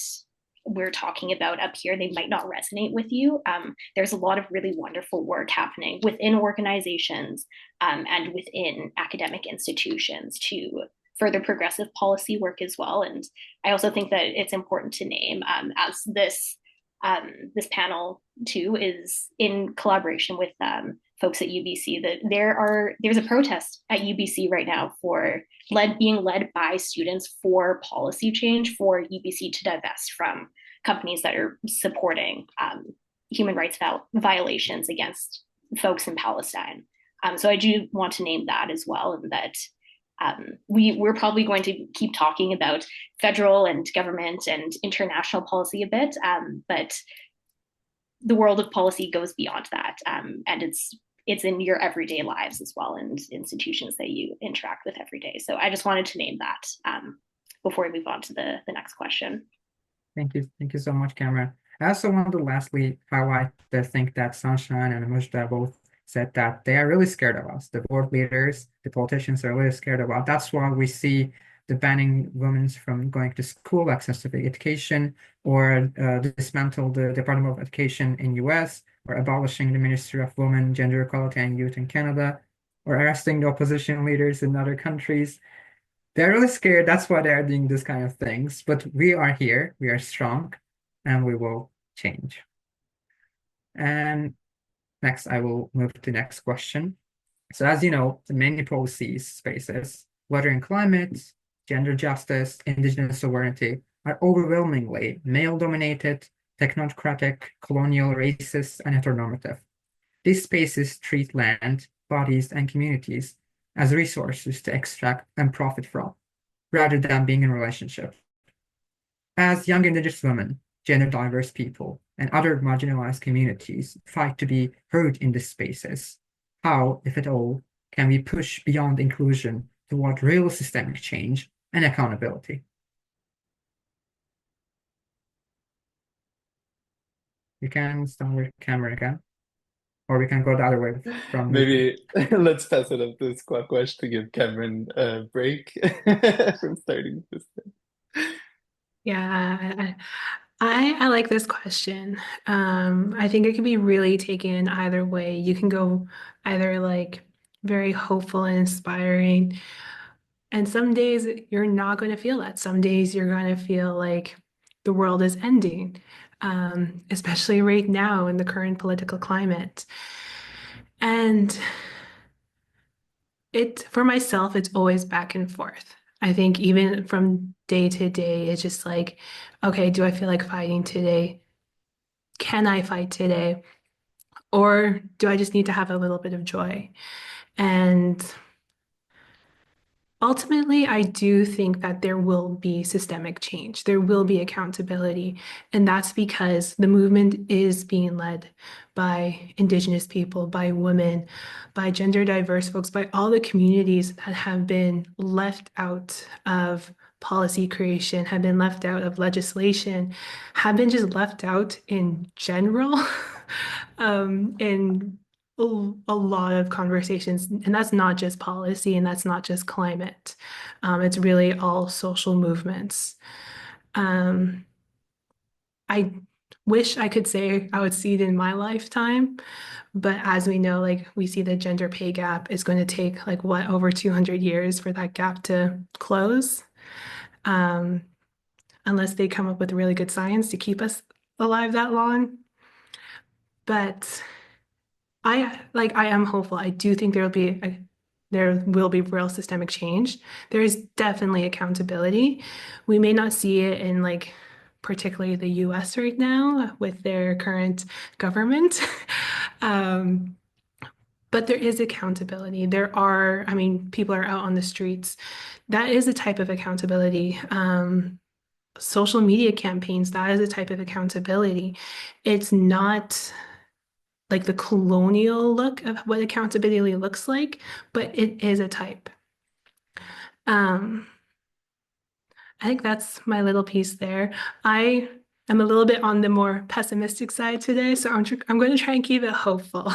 we're talking about up here, they might not resonate with you. There's a lot of really wonderful work happening within organizations and within academic institutions to further progressive policy work as well. And I also think that it's important to name, as this panel too is in collaboration with folks at UBC, that there's a protest at UBC right now being led by students for policy change for UBC to divest from companies that are supporting human rights violations against folks in Palestine. So I do want to name that as well, and that we're probably going to keep talking about federal and government and international policy a bit, but the world of policy goes beyond that, and it's in your everyday lives as well, and institutions that you interact with every day. So I just wanted to name that before we move on to the next question. Thank you so much, Cameron. I also want to lastly highlight the thing that Sunshine and Mujda both said that they are really scared of us. The board leaders, the politicians are really scared about. That's why we see the banning women from going to school, access to education, or dismantle the Department of Education in US, or abolishing the Ministry of Women, Gender Equality and Youth in Canada, or arresting the opposition leaders in other countries. They're really scared. That's why they're doing this kind of things. But we are here, we are strong, and we will change. And next, I will move to the next question. So as you know, the many policy spaces, whether in climate, gender justice, indigenous sovereignty, are overwhelmingly male-dominated, technocratic, colonial, racist, and heteronormative. These spaces treat land, bodies, and communities as resources to extract and profit from, rather than being in relationship. As young Indigenous women, gender diverse people, and other marginalized communities fight to be heard in these spaces, how, if at all, can we push beyond inclusion toward real systemic change and accountability? You can start with camera again, or we can go the other way from Maybe let's pass it up to Squawkash to give Cameron a break from starting this thing. Yeah, I like this question. I think it can be really taken either way. You can go either like very hopeful and inspiring, and some days you're not going to feel that. Some days you're going to feel like the world is ending, especially right now in the current political climate. And for myself, it's always back and forth. I think even from day to day, it's just like, okay, do I feel like fighting today? Can I fight today? Or do I just need to have a little bit of joy? And ultimately, I do think that there will be systemic change. There will be accountability. And that's because the movement is being led by Indigenous people, by women, by gender diverse folks, by all the communities that have been left out of policy creation, have been left out of legislation, have been just left out in general. In a lot of conversations, and that's not just policy and that's not just climate. It's really all social movements. I wish I could say I would see it in my lifetime, but as we know, like we see the gender pay gap is going to take like what, over 200 years for that gap to close, unless they come up with really good science to keep us alive that long. But I am hopeful. I do think there will be real systemic change. There is definitely accountability. We may not see it in like particularly the US right now with their current government. Um, but there is accountability. I mean, people are out on the streets. That is a type of accountability. Social media campaigns, that is a type of accountability. It's not like the colonial look of what accountability looks like, but it is a type. Um, I think that's my little piece there. I am a little bit on the more pessimistic side today, so I'm going to try and keep it hopeful.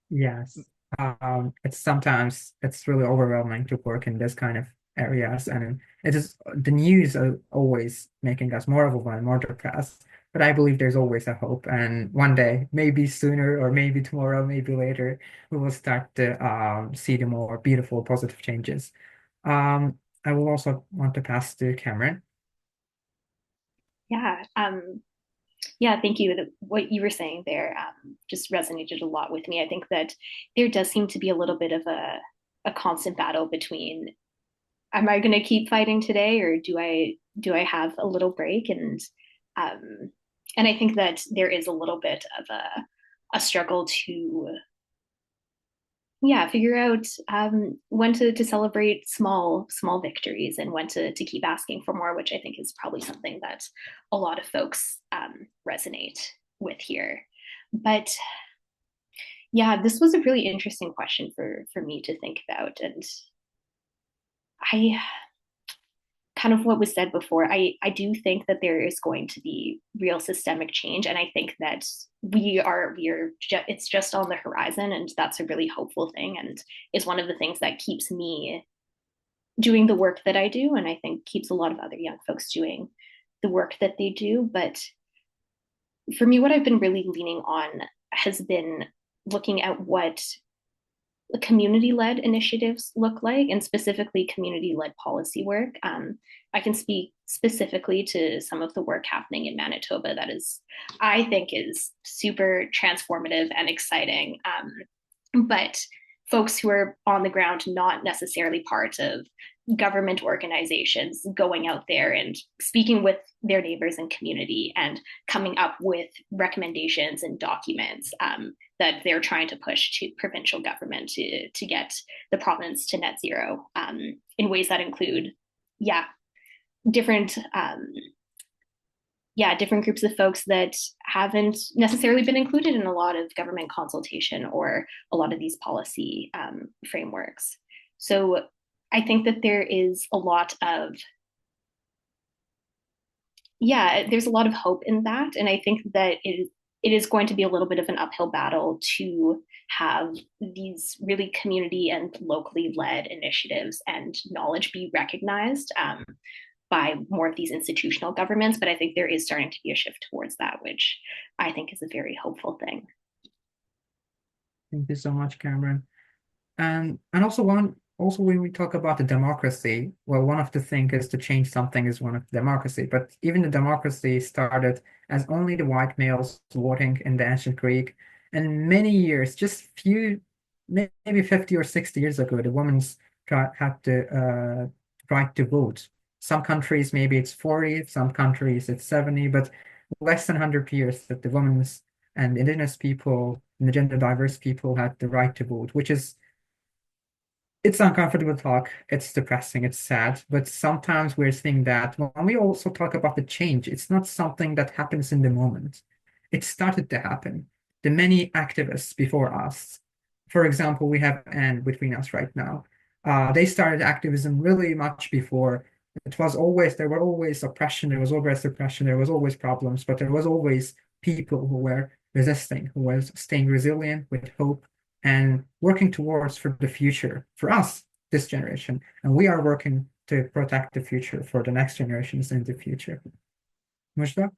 Yes. It's really overwhelming to work in this kind of areas, and it is the news are always making us more overwhelmed, more depressed. But I believe there's always a hope, and one day, maybe sooner or maybe tomorrow, maybe later, we will start to see the more beautiful, positive changes. I will also want to pass to Cameron. Yeah. Yeah, thank you. What you were saying there just resonated a lot with me. I think that there does seem to be a little bit of a constant battle between, am I going to keep fighting today, or do I have a little break? And I think that there is a little bit of a struggle to, yeah, figure out when to celebrate small victories, and when to keep asking for more, which I think is probably something that a lot of folks resonate with here. But yeah, this was a really interesting question for me to think about, and I kind of what was said before, I do think that there is going to be real systemic change, and I think that it's just on the horizon, and that's a really hopeful thing, and is one of the things that keeps me doing the work that I do, and I think keeps a lot of other young folks doing the work that they do. But for me, what I've been really leaning on has been looking at what community-led initiatives look like, and specifically community-led policy work. I can speak specifically to some of the work happening in Manitoba that I think is super transformative and exciting. But folks who are on the ground, not necessarily part of government organizations, going out there and speaking with their neighbors and community and coming up with recommendations and documents that they're trying to push to provincial government to get the province to net zero in ways that include, different different groups of folks that haven't necessarily been included in a lot of government consultation or a lot of these policy frameworks. So I think that there is a lot of, there's a lot of hope in that. And I think that it is going to be a little bit of an uphill battle to have these really community and locally led initiatives and knowledge be recognized by more of these institutional governments. But I think there is starting to be a shift towards that, which I think is a very hopeful thing. Thank you so much, Cameron. And also when we talk about the democracy, well, one of the things is to change something is one of the democracy, but even the democracy started as only the white males voting in the ancient Greek. And many years, just few, maybe 50 or 60 years ago, the women's had the right to vote. Some countries, maybe it's 40, some countries it's 70, but less than 100 years that the women's and indigenous people and the gender diverse people had the right to vote, which is, it's uncomfortable talk, it's depressing, it's sad, but sometimes we're seeing that when we also talk about the change, it's not something that happens in the moment. It started to happen. The many activists before us, for example, we have Anne between us right now. They started activism really much before. There were always oppression, there was always repression, there was always problems, but there was always people who were resisting, who were staying resilient with hope and working towards for the future for us, this generation. And we are working to protect the future for the next generations in the future. Mujda?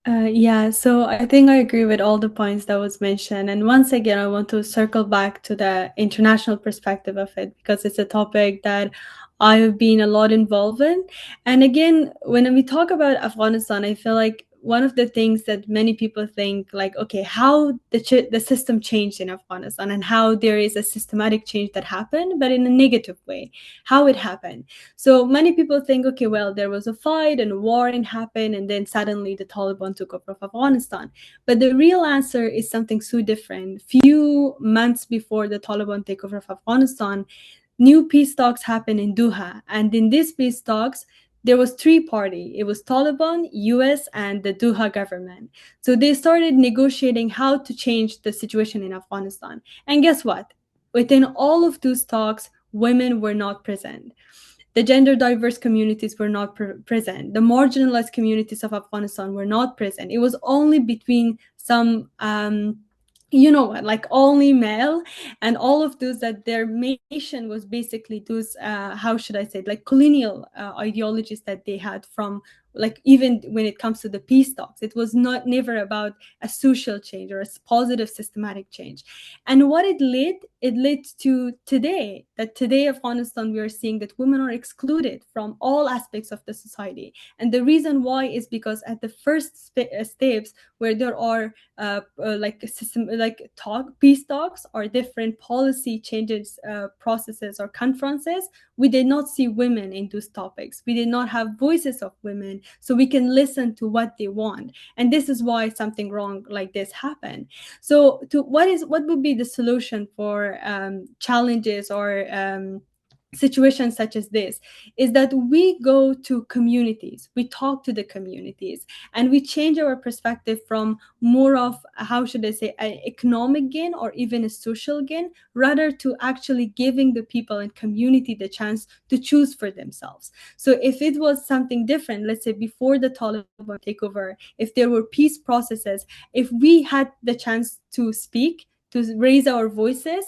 Yeah, so I think I agree with all the points that was mentioned. And once again, I want to circle back to the international perspective of it because it's a topic that I've been a lot involved in. And again, when we talk about Afghanistan, I feel like one of the things that many people think like, okay, how the system changed in Afghanistan and how there is a systematic change that happened, but in a negative way, how it happened. So many people think, okay, well, there was a fight and a war happened, and then suddenly the Taliban took over Afghanistan. But the real answer is something so different. Few months before the Taliban take over Afghanistan, new peace talks happened in Doha. And in these peace talks, there was three parties. It was Taliban, US, and the Doha government. So they started negotiating how to change the situation in Afghanistan. And guess what? Within all of those talks, women were not present. The gender diverse communities were not present. The marginalized communities of Afghanistan were not present. It was only between some like only male, and all of those that their nation was basically those how should I say it, like colonial ideologies that they had from, like, even when it comes to the peace talks, it was never about a social change or a positive systematic change. And what it led to today, that today Afghanistan, we are seeing that women are excluded from all aspects of the society. And the reason why is because at the first steps where there are like system, like peace talks or different policy changes processes or conferences, we did not see women in those topics. We did not have voices of women so we can listen to what they want. And this is why something wrong like this happened. So what would be the solution for challenges or situations such as this is that we go to communities, we talk to the communities, and we change our perspective from more of, how should I say, an economic gain or even a social gain, rather to actually giving the people and community the chance to choose for themselves. So if it was something different, let's say before the Taliban takeover, if there were peace processes, if we had the chance to speak, to raise our voices,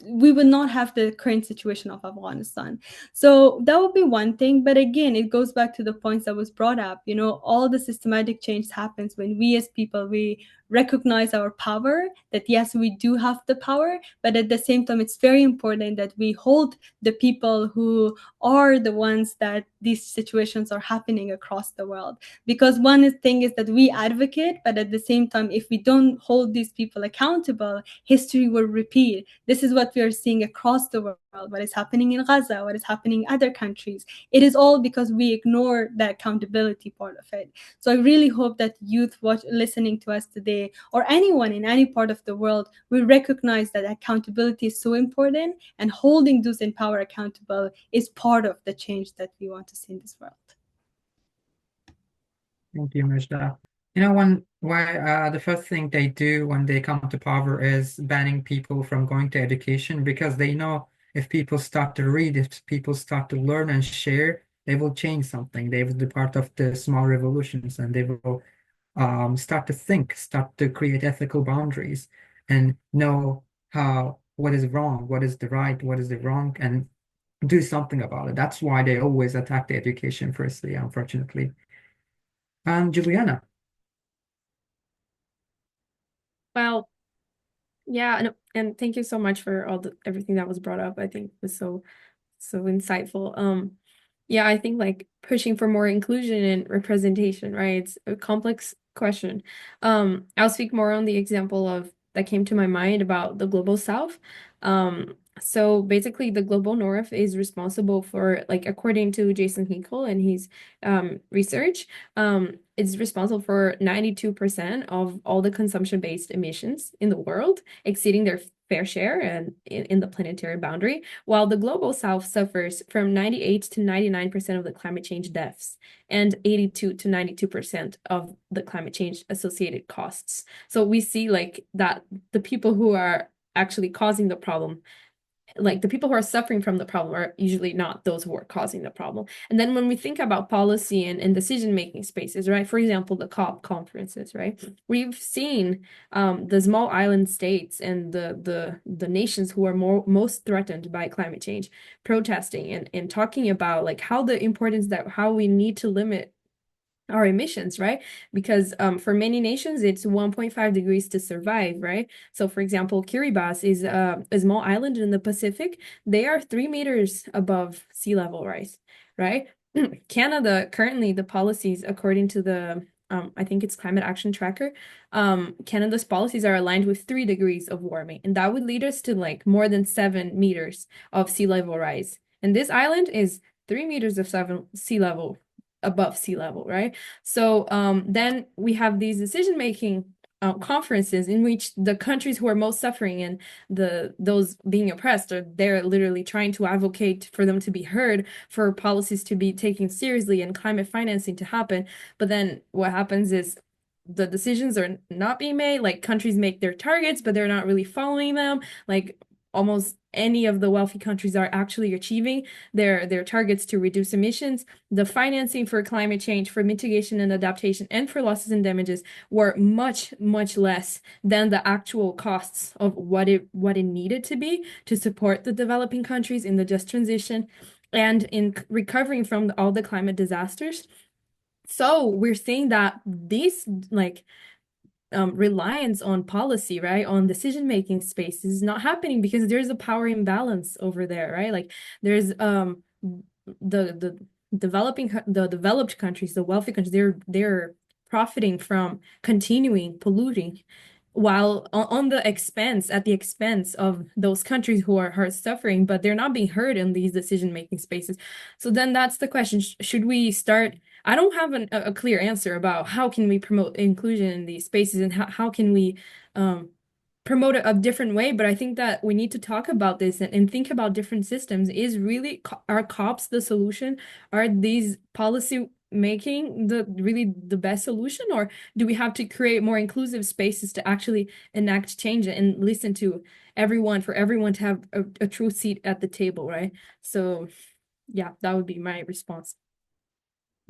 we would not have the current situation of Afghanistan. So that would be one thing. But again, it goes back to the points that was brought up. All the systematic change happens when we as people, we recognize our power, that yes, we do have the power, but at the same time, it's very important that we hold the people who are the ones that these situations are happening across the world. Because one thing is that we advocate, but at the same time, if we don't hold these people accountable, history will repeat. This is what we are seeing across the world, what is happening in Gaza, what is happening in other countries. It is all because we ignore the accountability part of it. So I really hope that youth listening to us today, or anyone in any part of the world, will recognize that accountability is so important, and holding those in power accountable is part of the change that we want to see in this world. Thank you, Majda. The first thing they do when they come to power is banning people from going to education, because they know if people start to read, if people start to learn and share, they will change something. They will be part of the small revolutions, and they will start to think, start to create ethical boundaries, and know what is wrong, what is the right, what is the wrong, and do something about it. That's why they always attack the education firstly, unfortunately. And Juliana. Well, yeah, and thank you so much for everything that was brought up. I think was so insightful. Yeah, I think like pushing for more inclusion and representation, right? It's a complex question. I'll speak more on the example of that came to my mind about the Global South. So basically the Global North is responsible for, like, according to Jason Hinkle and his research, it's responsible for 92% of all the consumption-based emissions in the world, exceeding their fair share and in the planetary boundary, while the Global South suffers from 98 to 99% of the climate change deaths and 82 to 92% of the climate change associated costs. So we see like that the people who are actually causing the problem, like the people who are suffering from the problem, are usually not those who are causing the problem. And then when we think about policy and decision-making spaces, right? For example, the COP conferences, right? We've seen the small island states and the nations who are most threatened by climate change protesting and talking about like how the importance that how we need to limit our emissions, right? Because for many nations, it's 1.5 degrees to survive, right? So for example, Kiribati is a small island in the Pacific. They are 3 meters above sea level rise, right? Canada, currently the policies, according to the, I think it's Climate Action Tracker, Canada's policies are aligned with 3 degrees of warming. And that would lead us to like more than 7 meters of sea level rise. And this island is 3 meters of above sea level, right? So then we have these decision-making conferences in which the countries who are most suffering and those being oppressed, or they're literally trying to advocate for them to be heard, for policies to be taken seriously and climate financing to happen. But then what happens is the decisions are not being made. Like countries make their targets, but they're not really following them. Like almost any of the wealthy countries are actually achieving their targets to reduce emissions. The financing for climate change, for mitigation and adaptation, and for losses and damages were much, much less than the actual costs of what it needed to be to support the developing countries in the just transition and in recovering from all the climate disasters. So we're seeing that these like reliance on policy, right, on decision-making space is not happening because there's a power imbalance over there, right? Like there's the developed countries, the wealthy countries, they're profiting from continuing polluting, while on the expense, at the expense of those countries who are suffering, but they're not being heard in these decision-making spaces. So then that's the question. Should we start? I don't have a clear answer about how can we promote inclusion in these spaces and how can we promote a different way, but I think that we need to talk about this and think about different systems. Is really are cops the solution? Are these policy making the best solution, or do we have to create more inclusive spaces to actually enact change and listen to everyone, for everyone to have a true seat at the table, right? So yeah, that would be my response.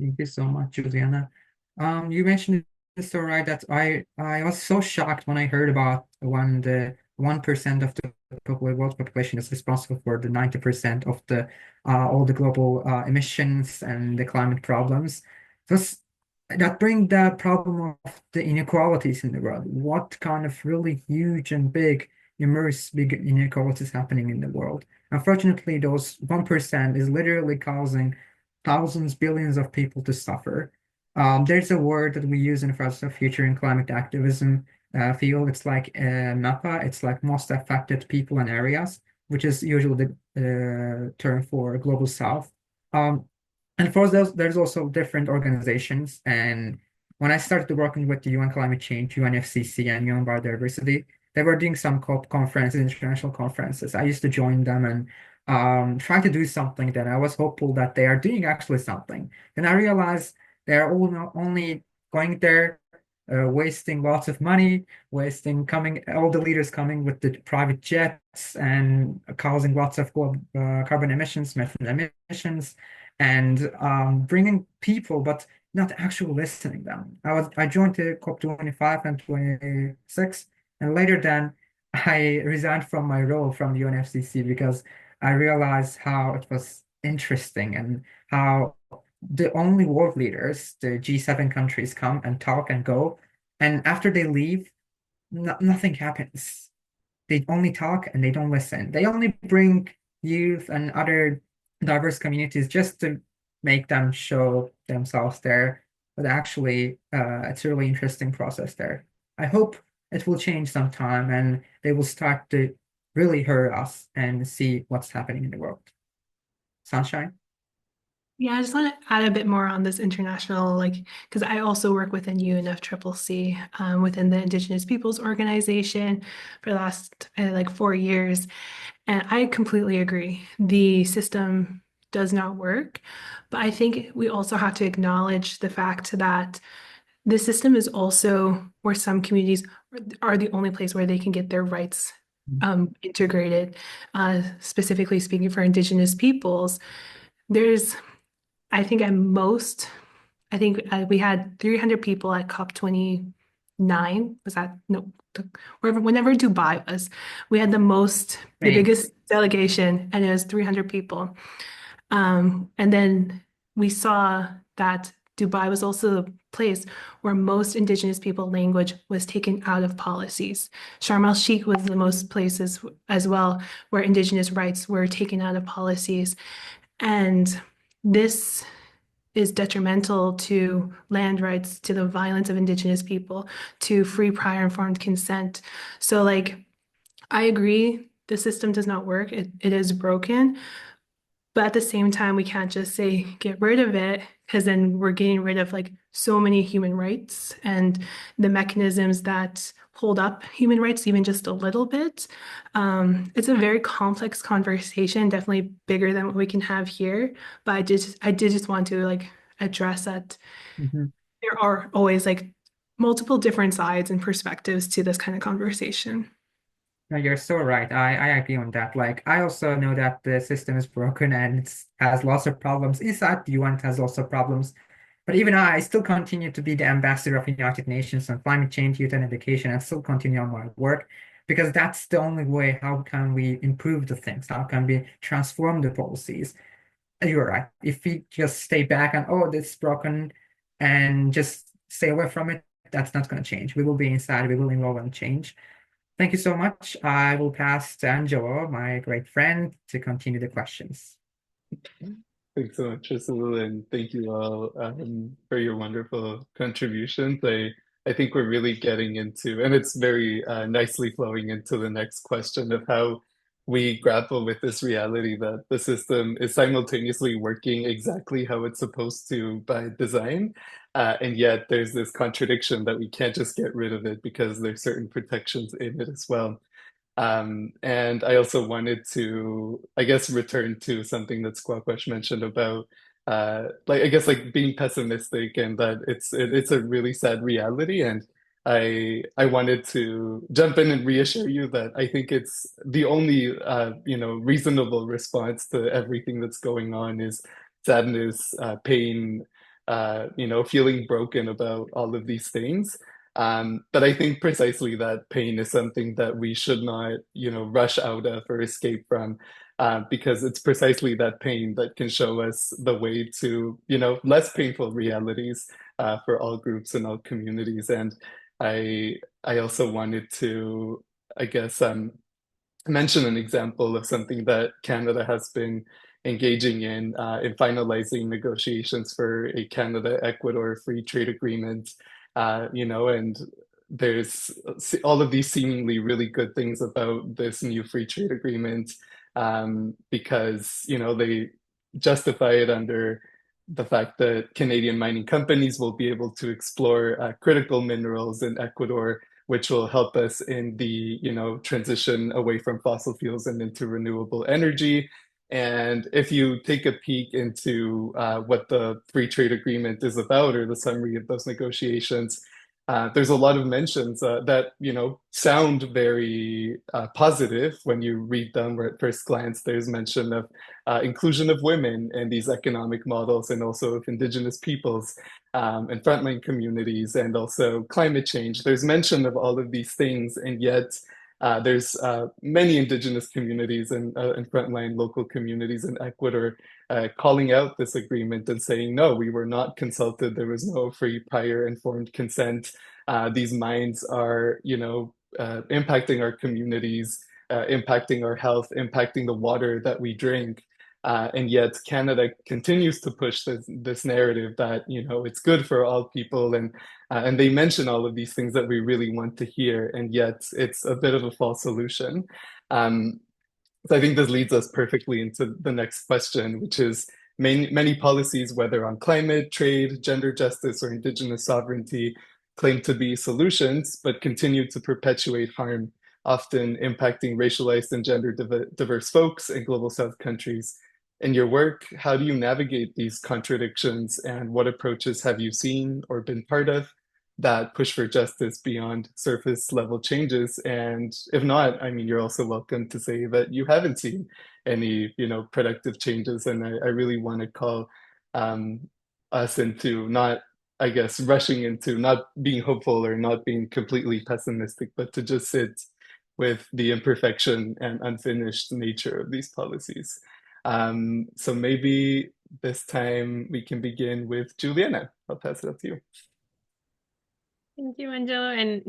Thank you so much, Juliana. You mentioned this so right that I was so shocked when I heard about when the 1% of the world population is responsible for the 90% of the all the global emissions and the climate problems. Thus, that bring the problem of the inequalities in the world. What kind of really huge and big inequalities happening in the world? Unfortunately, those 1% is literally causing thousands, billions of people to suffer. There's a word that we use in Fridays for Future in climate activism field. It's like MAPA. It's like most affected people and areas, which is usually the term for Global South. Um, and for those, there's also different organizations. And when I started working with the UN Climate Change, UNFCCC, and UN Biodiversity, they were doing some COP conferences, international conferences. I used to join them and trying to do something that I was hopeful that they are doing actually something. Then I realized they're all not only going there, wasting lots of money, wasting coming, all the leaders coming with the private jets and causing lots of carbon emissions, methane emissions, and bringing people, but not actually listening them. I joined the COP25 and 26, and later then I resigned from my role from the UNFCCC because I realized how it was interesting and how the only world leaders, the G7 countries, come and talk and go. And after they leave, nothing happens. They only talk and they don't listen. They only bring youth and other diverse communities just to make them show themselves there. But actually, it's a really interesting process there. I hope it will change sometime and they will start to really hear us and see what's happening in the world. Sunshine? Yeah, I just want to add a bit more on this international, like, because I also work within UNFCCC, within the Indigenous Peoples Organization for the last like 4 years. And I completely agree. The system does not work. But I think we also have to acknowledge the fact that the system is also where some communities are the only place where they can get their rights integrated. Specifically speaking for Indigenous peoples, there's I think at most, I think we had 300 people at COP29. Was that no? Whenever Dubai was, we had the biggest delegation, and it was 300 people. And then we saw that Dubai was also the place where most Indigenous people language was taken out of policies. Sharm el-Sheikh was the most places as well where Indigenous rights were taken out of policies. And this is detrimental to land rights, to the violence of Indigenous people, to free, prior, informed consent. So, like, I agree the system does not work. It is broken. But at the same time, we can't just say get rid of it, because then we're getting rid of like so many human rights and the mechanisms that hold up human rights even just a little bit. It's a very complex conversation, definitely bigger than what we can have here. But I did just want to like address that there are always like multiple different sides and perspectives to this kind of conversation. No, you're so right. I agree on that. Like, I also know that the system is broken and it has lots of problems. Inside the UN, it has lots of problems. But even I still continue to be the ambassador of the United Nations on climate change, youth, and education, and still continue on my work because that's the only way. How can we improve the things? How can we transform the policies? You're right. If we just stay back and, oh, this is broken and just stay away from it, that's not going to change. We will be inside, we will involve and change. Thank you so much. I will pass to Angelo, my great friend, to continue the questions. Thanks so much, Ursula, and thank you all for your wonderful contributions. I think we're really getting into, and it's very nicely flowing into the next question of how we grapple with this reality that the system is simultaneously working exactly how it's supposed to by design, And yet there's this contradiction that we can't just get rid of it because there's certain protections in it as well. And I also wanted to, I guess, return to something that Squawquash mentioned about, like, I guess, like being pessimistic and that it's a really sad reality. And I wanted to jump in and reassure you that I think it's the only, reasonable response to everything that's going on is sadness, pain, feeling broken about all of these things. But I think precisely that pain is something that we should not, rush out of or escape from, because it's precisely that pain that can show us the way to, less painful realities, for all groups and all communities. And I also wanted to, I guess, mention an example of something that Canada has been engaging in finalizing negotiations for a Canada-Ecuador free trade agreement, and there's all of these seemingly really good things about this new free trade agreement, because, they justify it under the fact that Canadian mining companies will be able to explore critical minerals in Ecuador, which will help us in the, transition away from fossil fuels and into renewable energy. And if you take a peek into what the free trade agreement is about, or the summary of those negotiations, there's a lot of mentions that, sound very positive when you read them, or at first glance. There's mention of inclusion of women in these economic models, and also of Indigenous peoples, and frontline communities, and also climate change. There's mention of all of these things, and yet there's many Indigenous communities and frontline local communities in Ecuador calling out this agreement and saying, no, we were not consulted. There was no free, prior, informed consent. These mines are, impacting our communities, impacting our health, impacting the water that we drink. And yet Canada continues to push this narrative that, it's good for all people. And they mention all of these things that we really want to hear. And yet it's a bit of a false solution. So I think this leads us perfectly into the next question, which is many policies, whether on climate, trade, gender justice, or Indigenous sovereignty, claim to be solutions, but continue to perpetuate harm, often impacting racialized and gender diverse folks in global South countries. In your work, how do you navigate these contradictions, and what approaches have you seen or been part of that push for justice beyond surface level changes? And if not, I mean, you're also welcome to say that you haven't seen any, productive changes. And I really want to call us into not, I guess, rushing into not being hopeful or not being completely pessimistic, but to just sit with the imperfection and unfinished nature of these policies. So maybe this time we can begin with Juliana. I'll pass it up to you. Thank you, Angelo. And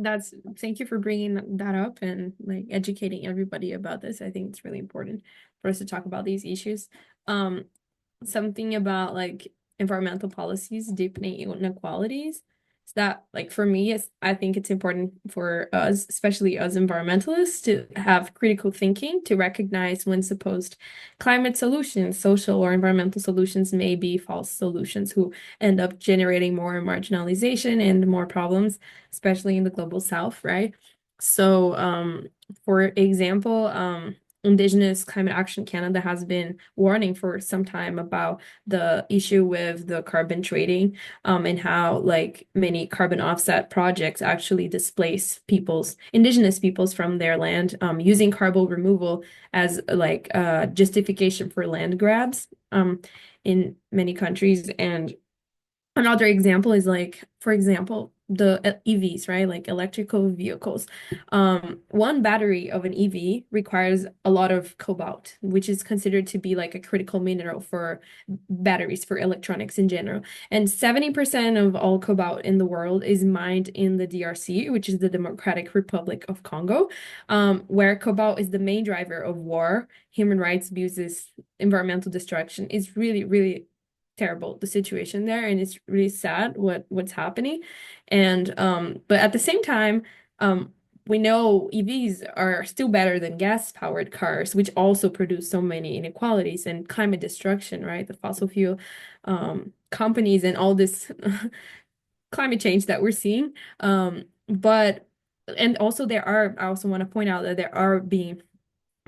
thank you for bringing that up and like educating everybody about this. I think it's really important for us to talk about these issues. Something about like environmental policies deepening inequalities. So that like for me, I think it's important for us, especially as environmentalists, to have critical thinking to recognize when supposed climate solutions, social or environmental solutions may be false solutions who end up generating more marginalization and more problems, especially in the global South, right? So, for example, Indigenous Climate Action Canada has been warning for some time about the issue with the carbon trading, and how like many carbon offset projects actually displace Indigenous peoples from their land, using carbon removal as like justification for land grabs, in many countries. And another example is like, for example, the EVs, right? Like electrical vehicles. One battery of an EV requires a lot of cobalt, which is considered to be like a critical mineral for batteries, for electronics in general. And 70% of all cobalt in the world is mined in the DRC, which is the Democratic Republic of Congo, where cobalt is the main driver of war, human rights abuses, environmental destruction. It's really, really terrible, the situation there, and it's really sad what's happening. And but at the same time, we know EVs are still better than gas-powered cars, which also produce so many inequalities and climate destruction, right? The fossil fuel companies and all this climate change that we're seeing. But and also I also want to point out that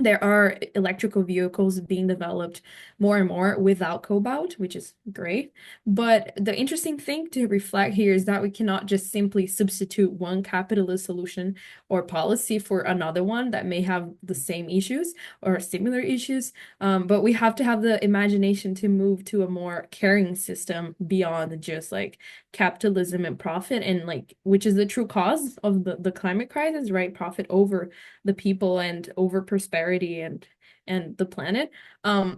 there are electrical vehicles being developed more and more without cobalt, which is great. But the interesting thing to reflect here is that we cannot just simply substitute one capitalist solution or policy for another one that may have the same issues or similar issues. But we have to have the imagination to move to a more caring system beyond just like capitalism and profit, and like which is the true cause of the climate crisis, right? Profit over the people and over prosperity and the planet.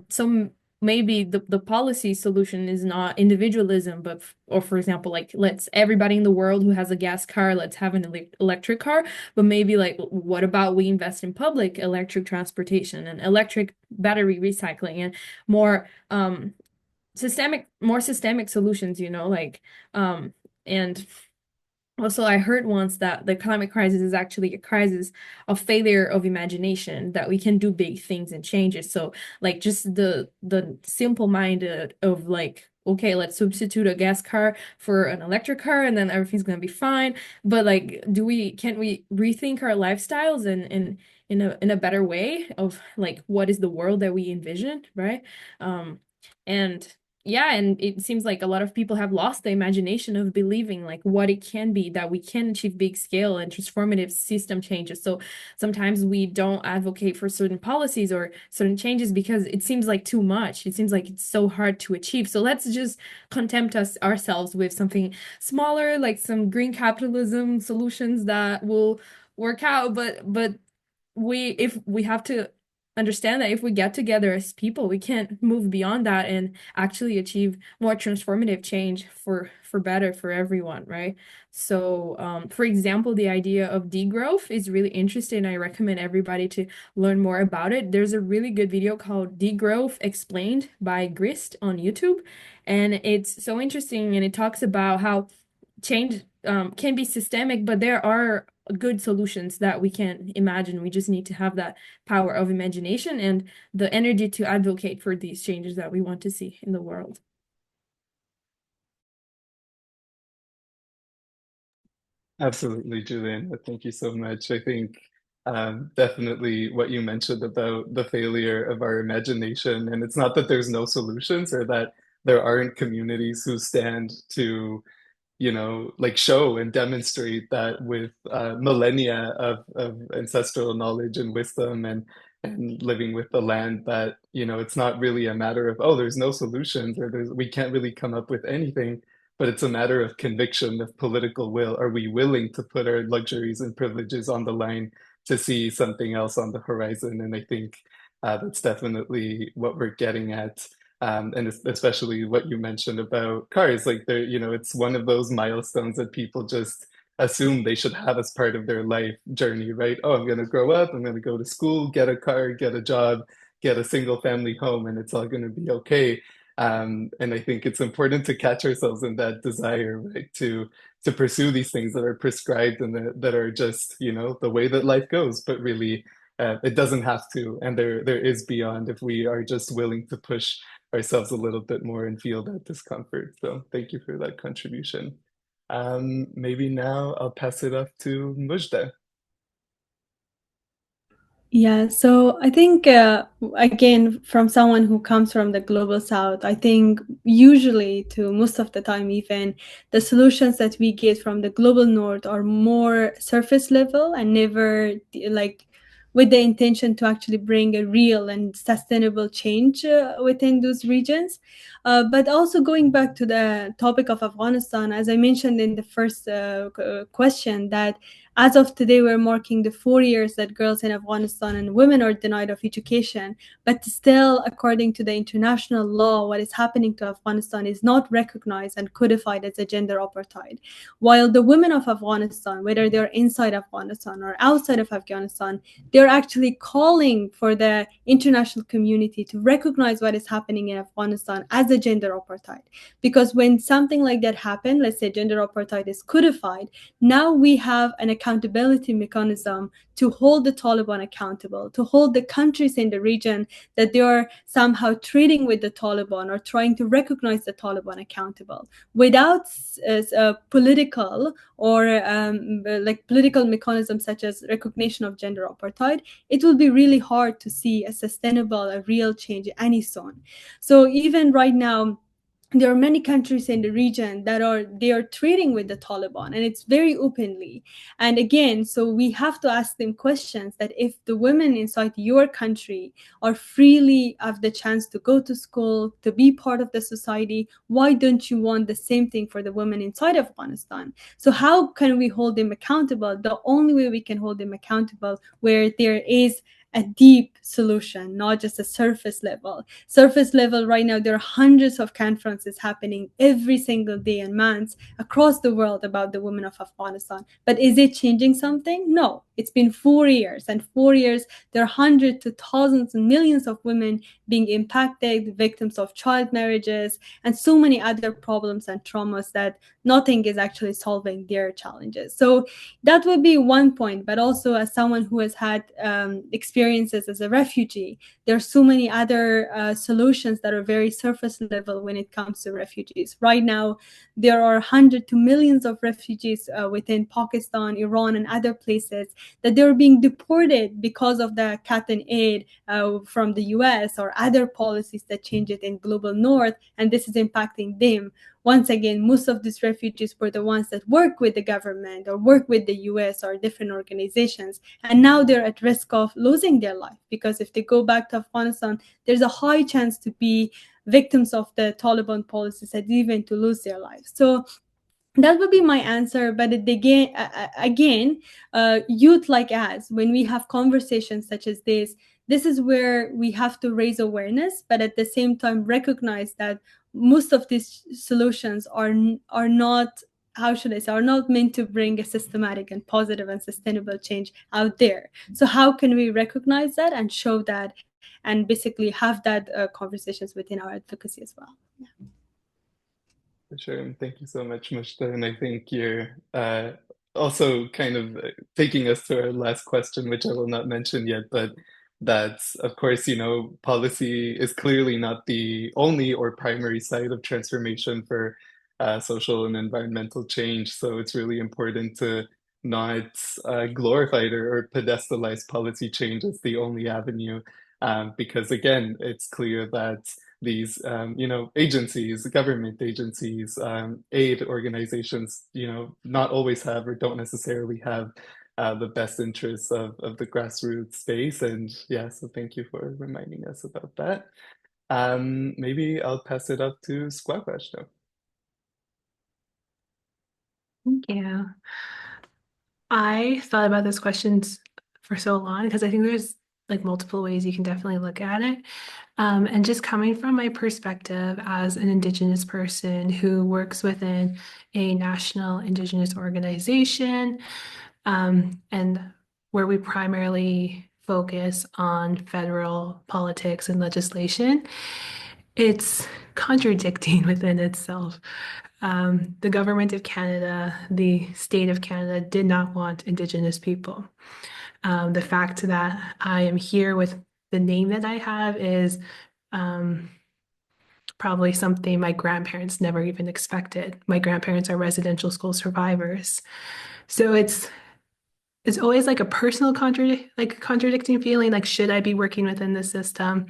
So maybe the policy solution is not individualism, but or for example, like let's everybody in the world who has a gas car, let's have an electric car. But maybe like what about we invest in public electric transportation and electric battery recycling and more systemic solutions, like and also, I heard once that the climate crisis is actually a crisis of failure of imagination, that we can do big things and changes. So, like, just the simple minded of like, okay, let's substitute a gas car for an electric car, and then everything's gonna be fine. But like, can't we rethink our lifestyles and in a better way of like what is the world that we envision, right? And yeah, and it seems like a lot of people have lost the imagination of believing like what it can be, that we can achieve big scale and transformative system changes. So sometimes we don't advocate for certain policies or certain changes because it seems like too much. It seems like it's so hard to achieve. So let's just content ourselves with something smaller, like some green capitalism solutions that will work out. But if we have to understand that if we get together as people, we can't move beyond that and actually achieve more transformative change for better for everyone, right? So, for example, the idea of degrowth is really interesting. I recommend everybody to learn more about it. There's a really good video called Degrowth Explained by Grist on YouTube, and it's so interesting, and it talks about how change can be systemic, but there are good solutions that we can imagine. We just need to have that power of imagination and the energy to advocate for these changes that we want to see in the world. Absolutely, Julian. Thank you so much. I think definitely what you mentioned about the failure of our imagination, and it's not that there's no solutions or that there aren't communities who stand to like show and demonstrate that with millennia of ancestral knowledge and wisdom and living with the land, that, it's not really a matter of, oh, there's no solutions or we can't really come up with anything, but it's a matter of conviction, of political will. Are we willing to put our luxuries and privileges on the line to see something else on the horizon? And I think that's definitely what we're getting at. And especially what you mentioned about cars, like it's one of those milestones that people just assume they should have as part of their life journey, right? Oh, I'm going to grow up, I'm going to go to school, get a car, get a job, get a single family home, and it's all going to be okay. And I think it's important to catch ourselves in that desire, right? To pursue these things that are prescribed and that are just, the way that life goes, but really it doesn't have to. And there is beyond if we are just willing to push ourselves a little bit more and feel that discomfort. So thank you for that contribution. Maybe now I'll pass it off to Mujda. Yeah, so I think, again, from someone who comes from the global south, I think usually, to most of the time, even the solutions that we get from the global north are more surface level and never like with the intention to actually bring a real and sustainable change within those regions. But also going back to the topic of Afghanistan, as I mentioned in the first question, that as of today, we're marking the 4 years that girls in Afghanistan and women are denied of education. But still, according to the international law, what is happening to Afghanistan is not recognized and codified as a gender apartheid. While the women of Afghanistan, whether they're inside Afghanistan or outside of Afghanistan, they're actually calling for the international community to recognize what is happening in Afghanistan as a gender apartheid. Because when something like that happens, let's say gender apartheid is codified, now we have an accountability mechanism to hold the Taliban accountable, to hold the countries in the region that they are somehow treating with the Taliban or trying to recognize the Taliban accountable. Without political or like political mechanisms such as recognition of gender apartheid, it will be really hard to see a sustainable, a real change any soon. So even right now, there are many countries in the region that are treating with the Taliban, and it's very openly. And again, so we have to ask them questions that if the women inside your country are freely have the chance to go to school, to be part of the society, why don't you want the same thing for the women inside Afghanistan? So how can we hold them accountable? The only way we can hold them accountable where there is a deep solution, not just a surface level. Surface level right now, there are hundreds of conferences happening every single day and months across the world about the women of Afghanistan. But is it changing something? No. It's been 4 years, and 4 years, there are hundreds to thousands and millions of women being impacted, victims of child marriages, and so many other problems and traumas that nothing is actually solving their challenges. So that would be one point. But also, as someone who has had experiences as a refugee, there are so many other solutions that are very surface level when it comes to refugees. Right now, there are hundreds to millions of refugees within Pakistan, Iran, and other places that they're being deported because of the cut and aid from the US or other policies that change it in global north, and this is impacting them. Once again, most of these refugees were the ones that work with the government or work with the US or different organizations, and now they're at risk of losing their life, because if they go back to Afghanistan, there's a high chance to be victims of the Taliban policies and even to lose their lives. So that would be my answer. But again, youth like us, when we have conversations such as this is where we have to raise awareness, but at the same time recognize that most of these solutions are not, how should I say, are not meant to bring a systematic and positive and sustainable change out there. So how can we recognize that and show that and basically have that conversations within our advocacy as well? Yeah. Sure, and thank you so much, Mushta. And I think you're also kind of taking us to our last question, which I will not mention yet, but that's, of course, policy is clearly not the only or primary side of transformation for social and environmental change. So it's really important to not glorify it or pedestalize policy change as the only avenue, because again, it's clear that these agencies, government agencies, aid organizations, not always have or don't necessarily have the best interests of the grassroots space. And yeah, so thank you for reminding us about that. Maybe I'll pass it up to Squabash now. Thank you. I thought about those questions for so long because I think there's like multiple ways you can definitely look at it. And just coming from my perspective as an Indigenous person who works within a national Indigenous organization, and where we primarily focus on federal politics and legislation, it's contradicting within itself. The government of Canada, the state of Canada, did not want Indigenous people. The fact that I am here with the name that I have is probably something my grandparents never even expected. My grandparents are residential school survivors. So it's always like a personal contradicting feeling, like, should I be working within the system?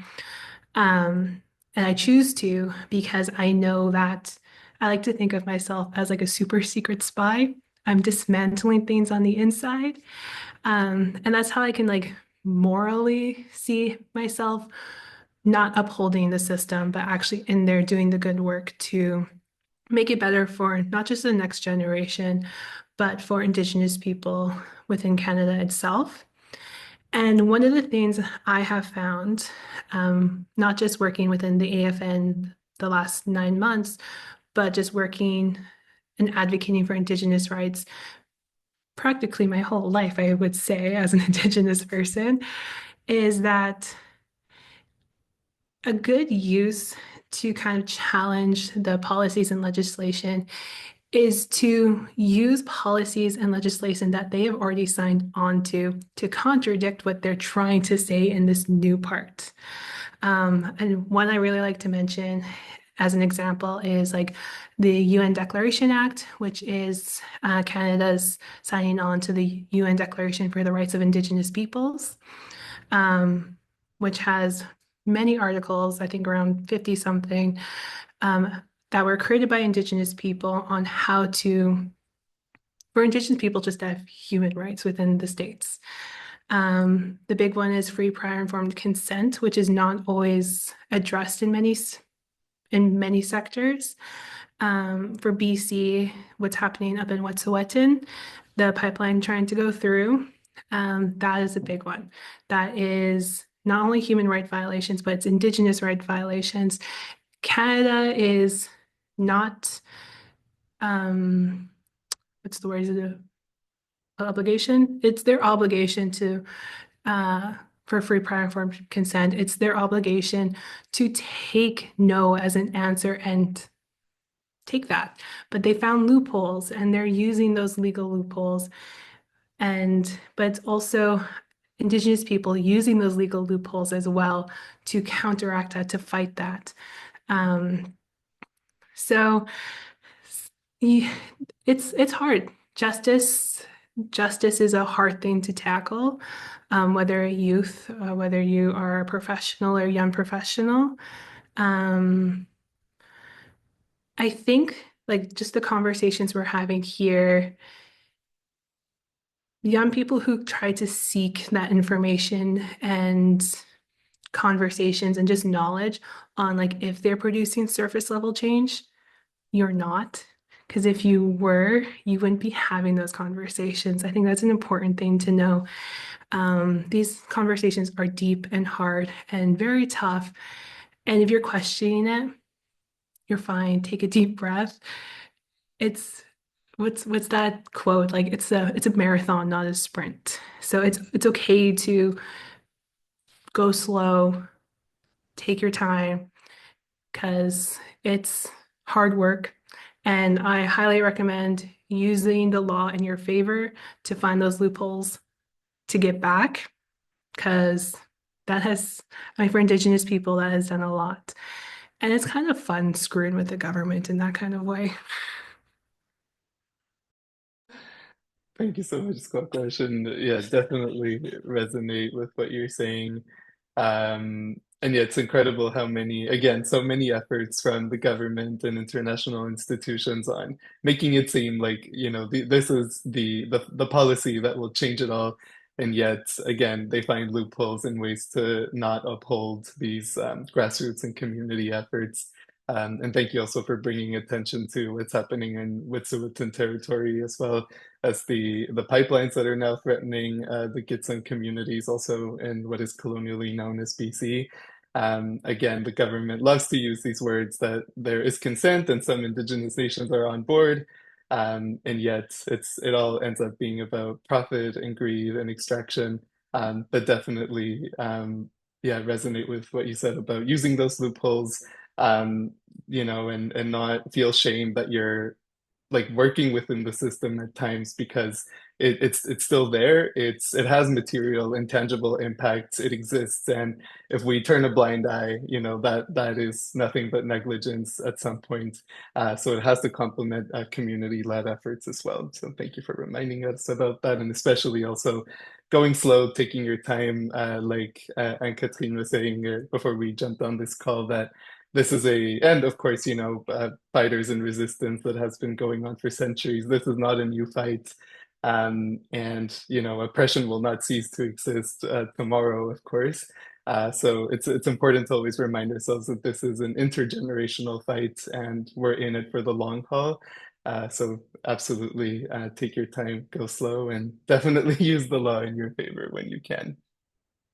And I choose to because I know that I like to think of myself as like a super secret spy. I'm dismantling things on the inside. And that's how I can like morally see myself not upholding the system, but actually in there doing the good work to make it better for not just the next generation, but for Indigenous people within Canada itself. And one of the things I have found, not just working within the AFN the last 9 months, but just working and advocating for Indigenous rights practically my whole life, I would say, as an Indigenous person, is that a good use to kind of challenge the policies and legislation is to use policies and legislation that they have already signed on to contradict what they're trying to say in this new part. And one I really like to mention as an example is like the UN Declaration Act, which is Canada's signing on to the UN Declaration for the Rights of Indigenous Peoples, which has many articles, I think around 50 something, that were created by Indigenous people on how for Indigenous people just to have human rights within the states. The big one is free, prior, informed consent, which is not always addressed in many sectors. For BC, what's happening up in Wet'suwet'en, the pipeline trying to go through, that is a big one. That is not only human rights violations, but it's Indigenous rights violations. Canada is not, what's the word? Is it an obligation? It's their obligation to, for free, prior, informed consent. It's their obligation to take no as an answer and take that. But they found loopholes and they're using those legal loopholes. But it's also Indigenous people using those legal loopholes as well to counteract that, to fight that. So it's hard. Justice is a hard thing to tackle, whether a youth, whether you are a professional or young professional. I think like just the conversations we're having here, young people who try to seek that information and conversations and just knowledge on like if they're producing surface level change, you're not. Because if you were, you wouldn't be having those conversations. I think that's an important thing to know. These conversations are deep and hard and very tough. And if you're questioning it, you're fine. Take a deep breath. It's what's that quote? Like it's a marathon, not a sprint. So it's okay to go slow, take your time, because it's hard work. And I highly recommend using the law in your favor to find those loopholes to get back, because I mean, for Indigenous people, that has done a lot. And it's kind of fun screwing with the government in that kind of way. Thank you so much, Scott. And yeah, definitely resonate with what you're saying. And yeah, it's incredible how many, again, so many efforts from the government and international institutions on making it seem like, this is the policy that will change it all. And yet, again, they find loopholes and ways to not uphold these grassroots and community efforts. And thank you also for bringing attention to what's happening in Wet'suwet'en territory as well as the pipelines that are now threatening the Gitxsan communities, also in what is colonially known as BC. Again, the government loves to use these words that there is consent and some Indigenous nations are on board, and yet it all ends up being about profit and greed and extraction. But definitely, yeah, resonate with what you said about using those loopholes, and not feel shame that you're like working within the system at times because it's still there. It has material and tangible impacts. It exists, and if we turn a blind eye, that is nothing but negligence at some point. So it has to complement community-led efforts as well. So thank you for reminding us about that, and especially also going slow, taking your time, like Anne-Catherine was saying before we jumped on this call, that this is and of course, fighters and resistance that has been going on for centuries. This is not a new fight. And, oppression will not cease to exist tomorrow, of course. So it's important to always remind ourselves that this is an intergenerational fight and we're in it for the long haul. So absolutely take your time, go slow, and definitely use the law in your favor when you can.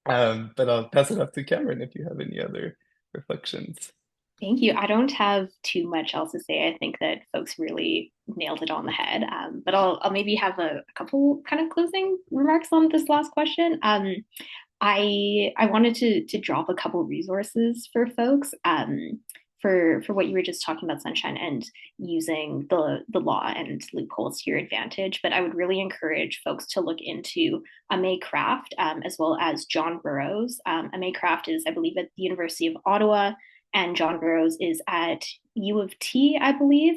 But I'll pass it off to Cameron if you have any other reflections. Thank you. I don't have too much else to say. I think that folks really nailed it on the head. But I'll maybe have a couple kind of closing remarks on this last question. I wanted to drop a couple resources for folks. for what you were just talking about, Sunshine, and using the law and loopholes to your advantage. But I would really encourage folks to look into Amé Craft, as well as John Burroughs. Amé Craft is, I believe, at the University of Ottawa, and John Burroughs is at U of T, I believe.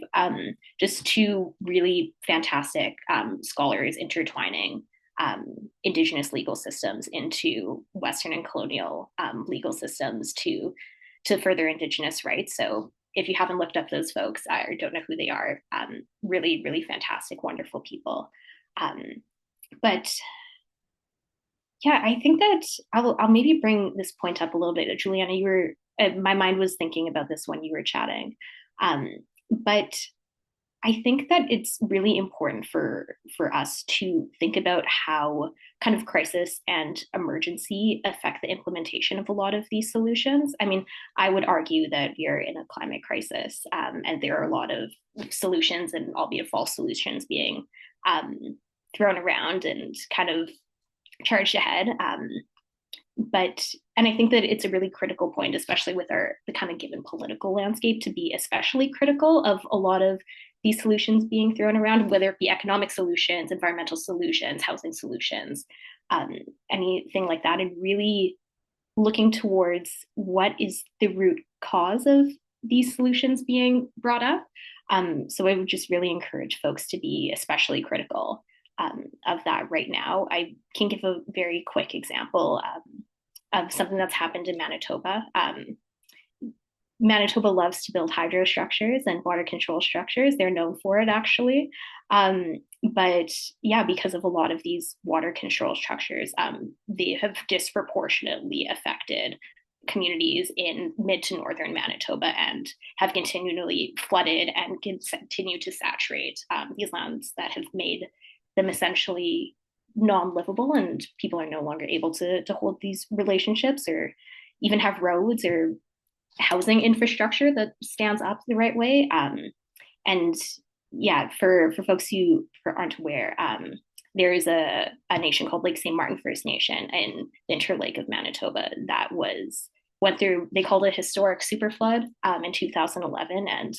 Just two really fantastic scholars intertwining Indigenous legal systems into Western and colonial legal systems to further Indigenous rights. So if you haven't looked up those folks or don't know who they are, really, really fantastic, wonderful people. But yeah, I think that I'll maybe bring this point up a little bit. Juliana, you were my mind was thinking about this when you were chatting, but I think that it's really important for us to think about how kind of crisis and emergency affect the implementation of a lot of these solutions. I mean, I would argue that we are in a climate crisis, and there are a lot of solutions, and albeit false solutions, being thrown around and kind of charged ahead. And I think that it's a really critical point, especially with the kind of given political landscape, to be especially critical of a lot of these solutions being thrown around, whether it be economic solutions, environmental solutions, housing solutions, anything like that, and really looking towards what is the root cause of these solutions being brought up. So I would just really encourage folks to be especially critical of that right now. I can give a very quick example of something that's happened in Manitoba. Manitoba loves to build hydro structures and water control structures. They're known for it, actually. But yeah, because of a lot of these water control structures, they have disproportionately affected communities in mid to northern Manitoba and have continually flooded and continue to saturate these lands that have made them essentially non-livable, and people are no longer able to hold these relationships or even have roads or housing infrastructure that stands up the right way. And yeah, for folks who aren't aware, there is a nation called Lake St. Martin First Nation in the Interlake of Manitoba that went through, they called it a historic super flood in 2011, and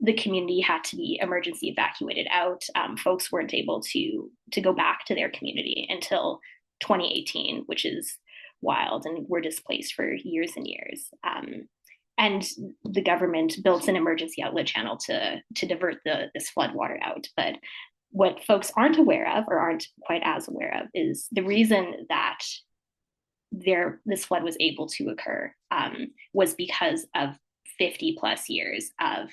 the community had to be emergency evacuated out. Folks weren't able to go back to their community until 2018, which is wild, and were displaced for years and years. And the government built an emergency outlet channel to divert this flood water out. But what folks aren't aware of, or aren't quite as aware of, is the reason that this flood was able to occur was because of 50 plus years of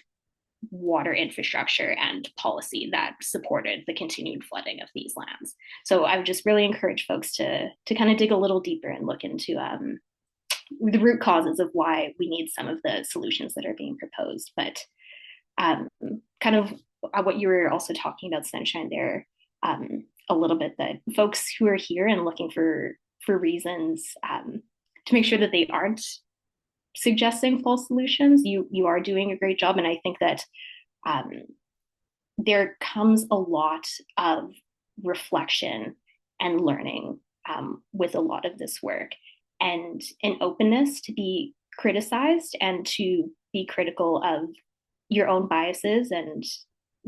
water infrastructure and policy that supported the continued flooding of these lands. So I would just really encourage folks to kind of dig a little deeper and look into the root causes of why we need some of the solutions that are being proposed. But kind of what you were also talking about, Sunshine, there a little bit, that folks who are here and looking for reasons to make sure that they aren't suggesting false solutions, you are doing a great job. And I think that there comes a lot of reflection and learning with a lot of this work, and an openness to be criticized and to be critical of your own biases and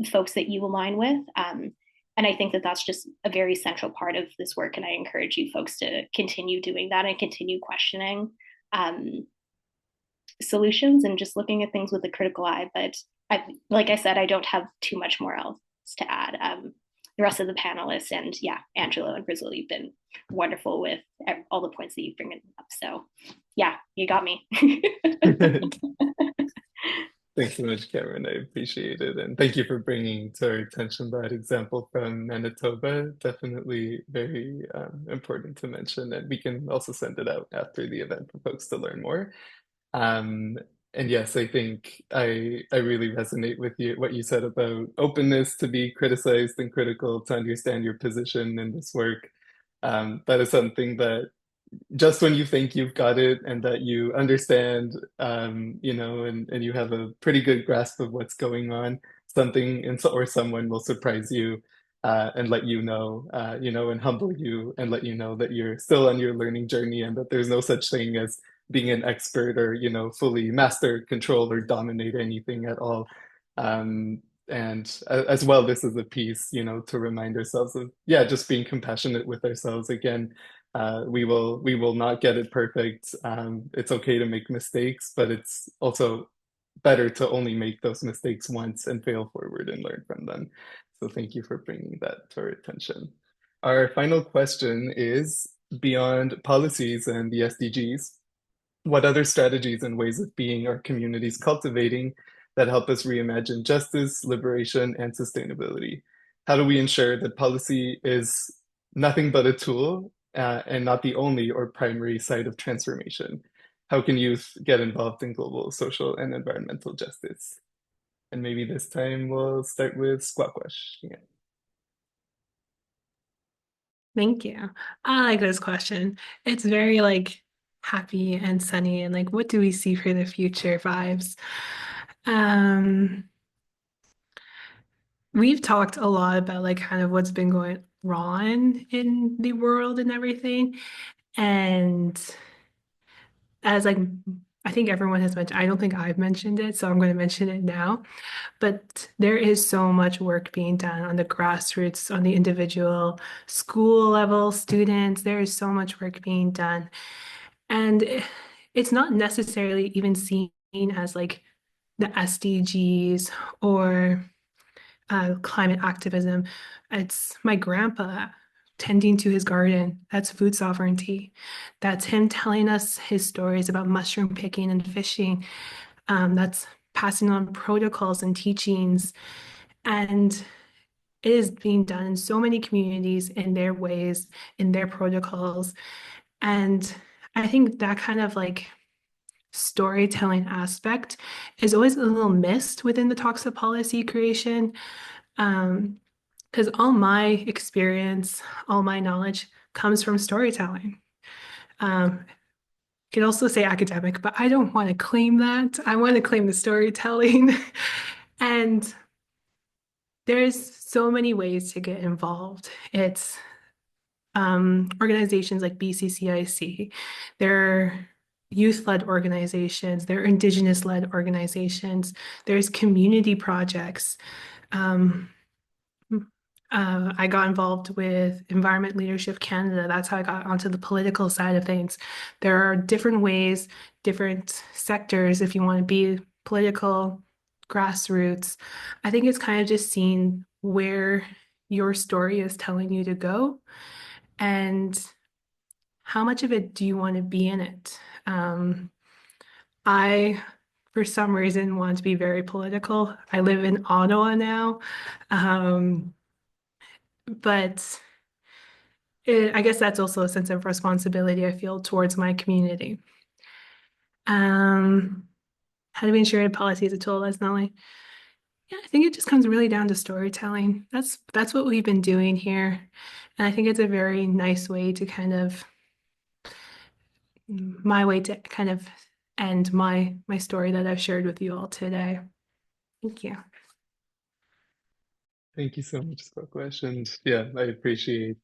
folks that you align with. And I think that that's just a very central part of this work. And I encourage you folks to continue doing that and continue questioning solutions and just looking at things with a critical eye. But like I said, I don't have too much more else to add. The rest of the panelists, and yeah, Angelo and Brazil, you've been wonderful with all the points that you've bringing up. So yeah, you got me. Thanks so much, Cameron. I appreciate it. And thank you for bringing to our attention that example from Manitoba. Definitely very important to mention. And we can also send it out after the event for folks to learn more. And yes, I think I really resonate with what you said about openness to be criticized and critical, to understand your position in this work. That is something that just when you think you've got it and that you understand, and you have a pretty good grasp of what's going on, something or someone will surprise you and let you know, and humble you and let you know that you're still on your learning journey and that there's no such thing as being an expert or, fully master, control, or dominate anything at all. And as well, this is a piece, to remind ourselves of, just being compassionate with ourselves. Again, we will not get it perfect. It's okay to make mistakes, but it's also better to only make those mistakes once and fail forward and learn from them. So thank you for bringing that to our attention. Our final question is, beyond policies and the SDGs, what other strategies and ways of being are communities cultivating that help us reimagine justice, liberation, and sustainability? How do we ensure that policy is nothing but a tool and not the only or primary site of transformation? How can youth get involved in global, social, and environmental justice? And maybe this time we'll start with Squawquash. Yeah. Thank you. I like this question. It's very like happy and sunny and like what do we see for the future vibes. We've talked a lot about like kind of what's been going wrong in the world and everything. And as like I think everyone has mentioned, I don't think I've mentioned it, so I'm going to mention it now. But there is so much work being done on the grassroots, on the individual school level, students. There is so much work being done. And it's not necessarily even seen as like the SDGs or climate activism. It's my grandpa tending to his garden. That's food sovereignty. That's him telling us his stories about mushroom picking and fishing. That's passing on protocols and teachings. And it is being done in so many communities in their ways, in their protocols. And I think that kind of like storytelling aspect is always a little missed within the talks of policy creation. Because all my experience, all my knowledge comes from storytelling. You could also say academic, but I don't want to claim that. I want to claim the storytelling. And there's so many ways to get involved. It's organizations like BCCIC, there are youth-led organizations, there are indigenous-led organizations, there's community projects. I got involved with Environment Leadership Canada. That's how I got onto the political side of things. There are different ways, different sectors, if you want to be political, grassroots. I think it's kind of just seeing where your story is telling you to go and how much of it do you want to be in it? I, for some reason, want to be very political. I live in Ottawa now. But I guess that's also a sense of responsibility I feel towards my community. How do we ensure policy is a tool? That's not like, yeah, I think it just comes really down to storytelling. That's what we've been doing here. And I think it's a very nice way to kind of my way to kind of end my story that I've shared with you all today. Thank you. Thank you so much, Squawquash. And yeah, I appreciate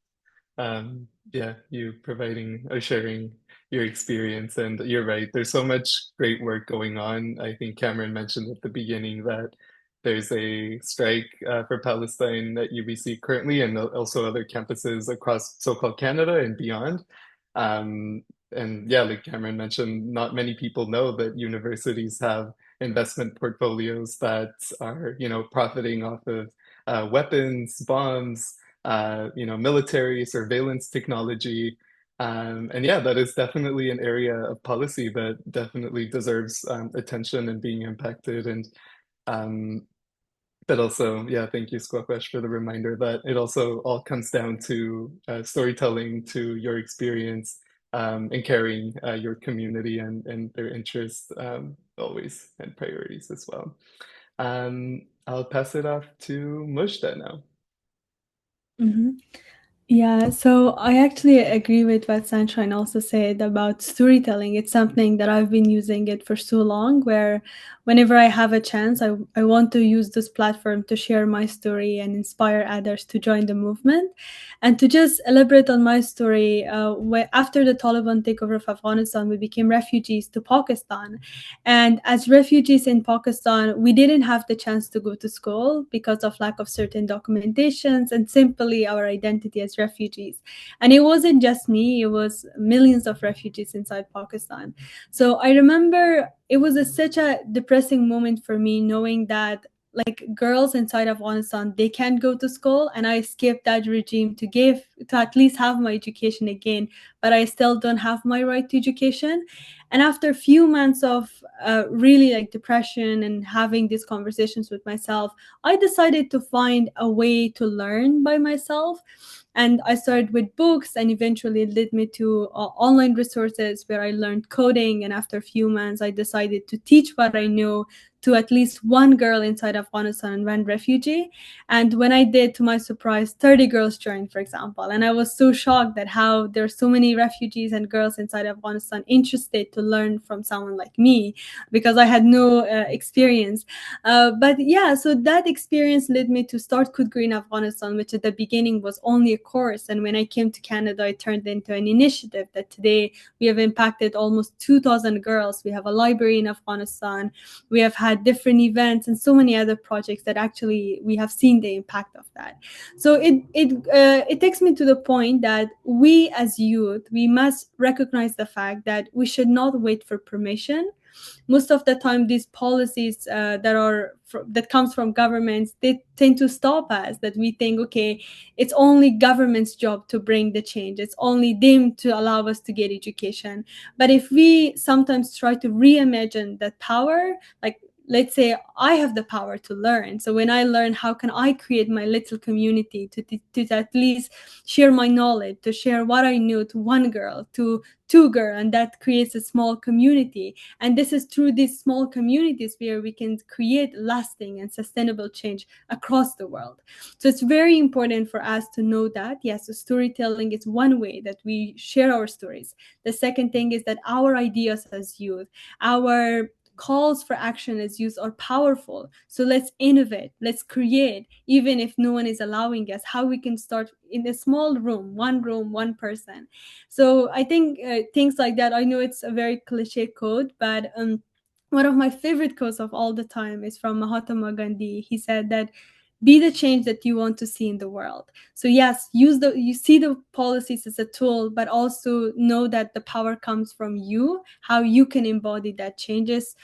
you providing or sharing your experience. And you're right, there's so much great work going on. I think Cameron mentioned at the beginning that there's a strike for Palestine at UBC currently, and also other campuses across so-called Canada and beyond. And yeah, like Cameron mentioned, not many people know that universities have investment portfolios that are, profiting off of weapons, bombs, military surveillance technology. And yeah, that is definitely an area of policy that definitely deserves attention and being impacted. And but also, yeah, thank you, Squawquash, for the reminder that it also all comes down to storytelling, to your experience, and carrying your community and their interests always and priorities as well. I'll pass it off to Mujda now. Yeah, so I actually agree with what Sunshine also said about storytelling. It's something that I've been using it for so long, where whenever I have a chance, I want to use this platform to share my story and inspire others to join the movement. And to just elaborate on my story, after the Taliban takeover of Afghanistan, we became refugees to Pakistan. And as refugees in Pakistan, we didn't have the chance to go to school because of lack of certain documentations and simply our identity as refugees. And it wasn't just me, it was millions of refugees inside Pakistan. So I remember it was such a depressing moment for me knowing that like girls inside Afghanistan, they can't go to school, and I escaped that regime to at least have my education again, but I still don't have my right to education. And after a few months of really like depression and having these conversations with myself, I decided to find a way to learn by myself. And I started with books, and eventually it led me to online resources where I learned coding. And after a few months, I decided to teach what I know to at least one girl inside Afghanistan and one refugee. And when I did, to my surprise, 30 girls joined, for example. And I was so shocked at how there are so many refugees and girls inside Afghanistan interested to learn from someone like me, because I had no experience. But yeah, so that experience led me to start Could Green Afghanistan, which at the beginning was only a course. And when I came to Canada, it turned into an initiative that today we have impacted almost 2,000 girls. We have a library in Afghanistan. We have had different events and so many other projects that actually we have seen the impact of that. So it takes me to the point that we as youth, we must recognize the fact that we should not wait for permission. Most of the time these policies that comes from governments, they tend to stop us, that we think, okay, it's only government's job to bring the change, it's only them to allow us to get education. But if we sometimes try to reimagine that power, like let's say I have the power to learn. So when I learn, how can I create my little community to at least share my knowledge, to share what I know to one girl, to two girl, and that creates a small community. And this is through these small communities where we can create lasting and sustainable change across the world. So it's very important for us to know that, yes, so storytelling is one way that we share our stories. The second thing is that our ideas as youth, our calls for action as youth are powerful. So let's innovate, let's create, even if no one is allowing us, how we can start in a small room, one person. So I think things like that, I know it's a very cliche quote, but one of my favorite quotes of all the time is from Mahatma Gandhi. He said that be the change that you want to see in the world. So yes, you see the policies as a tool, but also know that the power comes from you, how you can embody that changes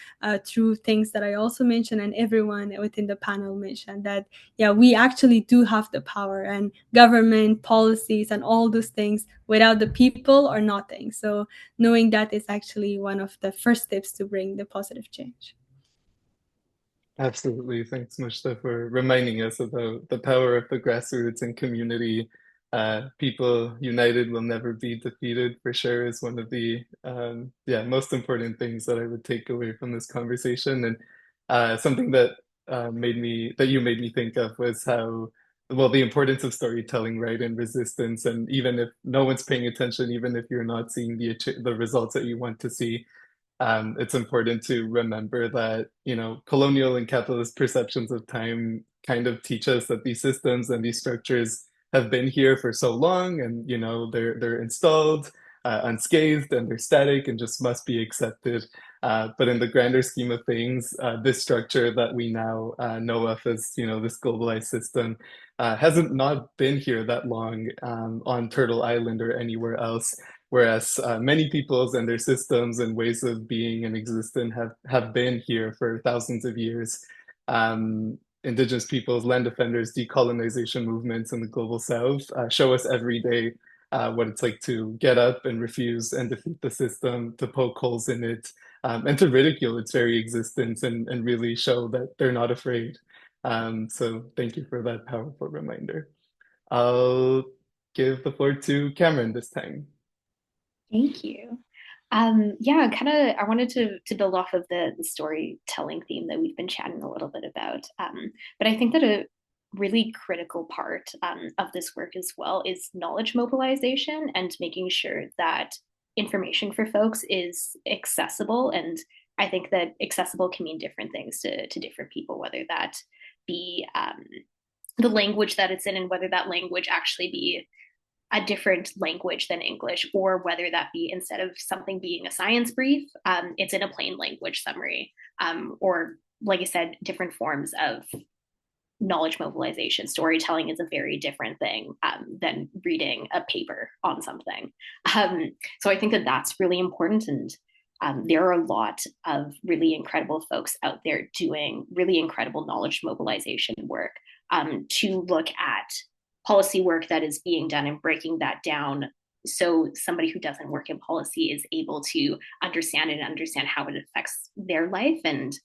through things that I also mentioned, and everyone within the panel mentioned, that yeah, we actually do have the power, and government policies and all those things without the people are nothing. So knowing that is actually one of the first steps to bring the positive change. Absolutely. Thanks, Mushta, for reminding us about the power of the grassroots and community. People united will never be defeated, for sure, is one of the most important things that I would take away from this conversation. And something that you made me think of was how, well, the importance of storytelling, right, and resistance. And even if no one's paying attention, even if you're not seeing the results that you want to see, it's important to remember that, colonial and capitalist perceptions of time kind of teach us that these systems and these structures have been here for so long, and they're installed unscathed, and they're static and just must be accepted. But in the grander scheme of things, this structure that we now know of as this globalized system hasn't not been here that long on Turtle Island or anywhere else. Whereas many peoples and their systems and ways of being and existing have been here for thousands of years. Indigenous peoples, land defenders, decolonization movements in the global south show us every day what it's like to get up and refuse and defeat the system, to poke holes in it, and to ridicule its very existence, and really show that they're not afraid. So thank you for that powerful reminder. I'll give the floor to Cameron this time. Thank you. Yeah, I wanted to build off of the storytelling theme that we've been chatting a little bit about. But I think that a really critical part of this work as well is knowledge mobilization and making sure that information for folks is accessible and I think that accessible can mean different things to different people, whether that be the language that it's in, and whether that language actually be a different language than English, or whether that be, instead of something being a science brief, it's in a plain language summary, or like I said, different forms of knowledge mobilization. Storytelling is a very different thing than reading a paper on something. So I think that that's really important. And there are a lot of really incredible folks out there doing really incredible knowledge mobilization work to look at policy work that is being done and breaking that down, so somebody who doesn't work in policy is able to understand it and understand how it affects their life, and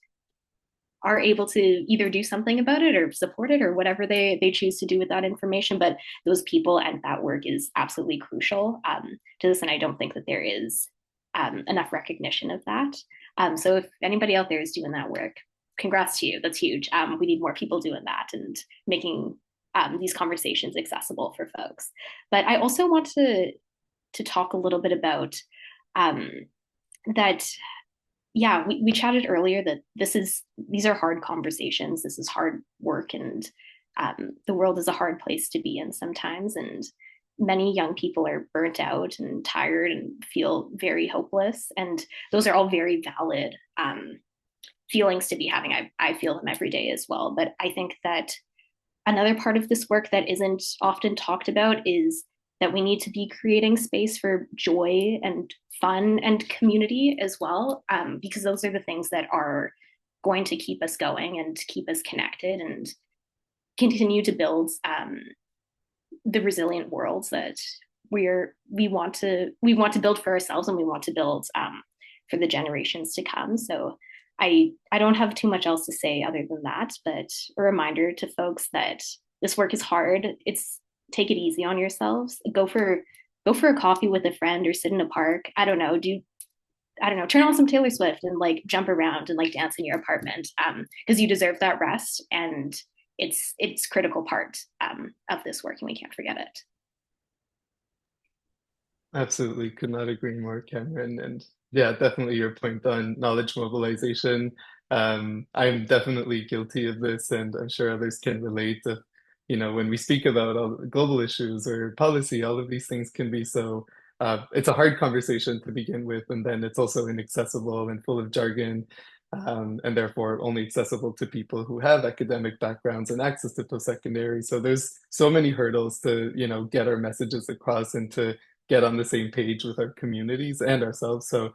are able to either do something about it or support it or whatever they choose to do with that information. But those people and that work is absolutely crucial to this, and I don't think that there is enough recognition of that. So if anybody out there is doing that work, congrats to you. That's huge. We need more people doing that and making these conversations accessible for folks. But I also want to talk a little bit about that. Yeah, we chatted earlier that these are hard conversations. This is hard work, and the world is a hard place to be in sometimes. And many young people are burnt out and tired and feel very hopeless. And those are all very valid feelings to be having. I feel them every day as well. But I think that another part of this work that isn't often talked about is that we need to be creating space for joy and fun and community as well, because those are the things that are going to keep us going and keep us connected and continue to build the resilient worlds that we want to build for ourselves, and we want to build for the generations to come. So I don't have too much else to say other than that, but a reminder to folks that this work is hard. Take it easy on yourselves. Go for a coffee with a friend, or sit in a park. I don't know, turn on some Taylor Swift and like jump around and like dance in your apartment, because you deserve that rest, and it's critical part of this work, and we can't forget it. Absolutely, could not agree more, Cameron. And yeah, definitely your point on knowledge mobilization. I'm definitely guilty of this, and I'm sure others can relate. When we speak about all the global issues or policy, all of these things can be so. It's a hard conversation to begin with, and then it's also inaccessible and full of jargon, and therefore only accessible to people who have academic backgrounds and access to post-secondary. So there's so many hurdles to, get our messages across and to get on the same page with our communities and ourselves. So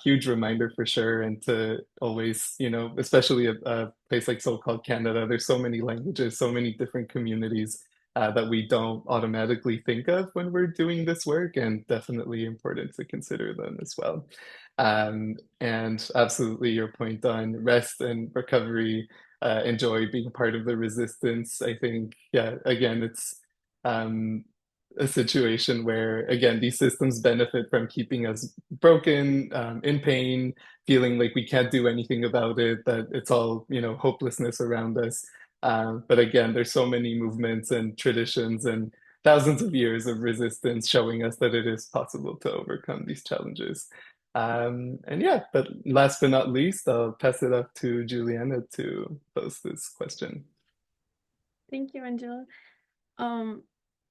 huge reminder for sure. And to always, especially a place like so-called Canada, there's so many languages, so many different communities that we don't automatically think of when we're doing this work, and definitely important to consider them as well. And absolutely your point on rest and recovery, enjoy being part of the resistance. I think, yeah, again, it's a situation where, again, these systems benefit from keeping us broken, in pain, feeling like we can't do anything about it, that it's all, hopelessness around us. But again, there's so many movements and traditions and thousands of years of resistance showing us that it is possible to overcome these challenges. And yeah, but last but not least, I'll pass it up to Juliana to pose this question. Thank you, Angela.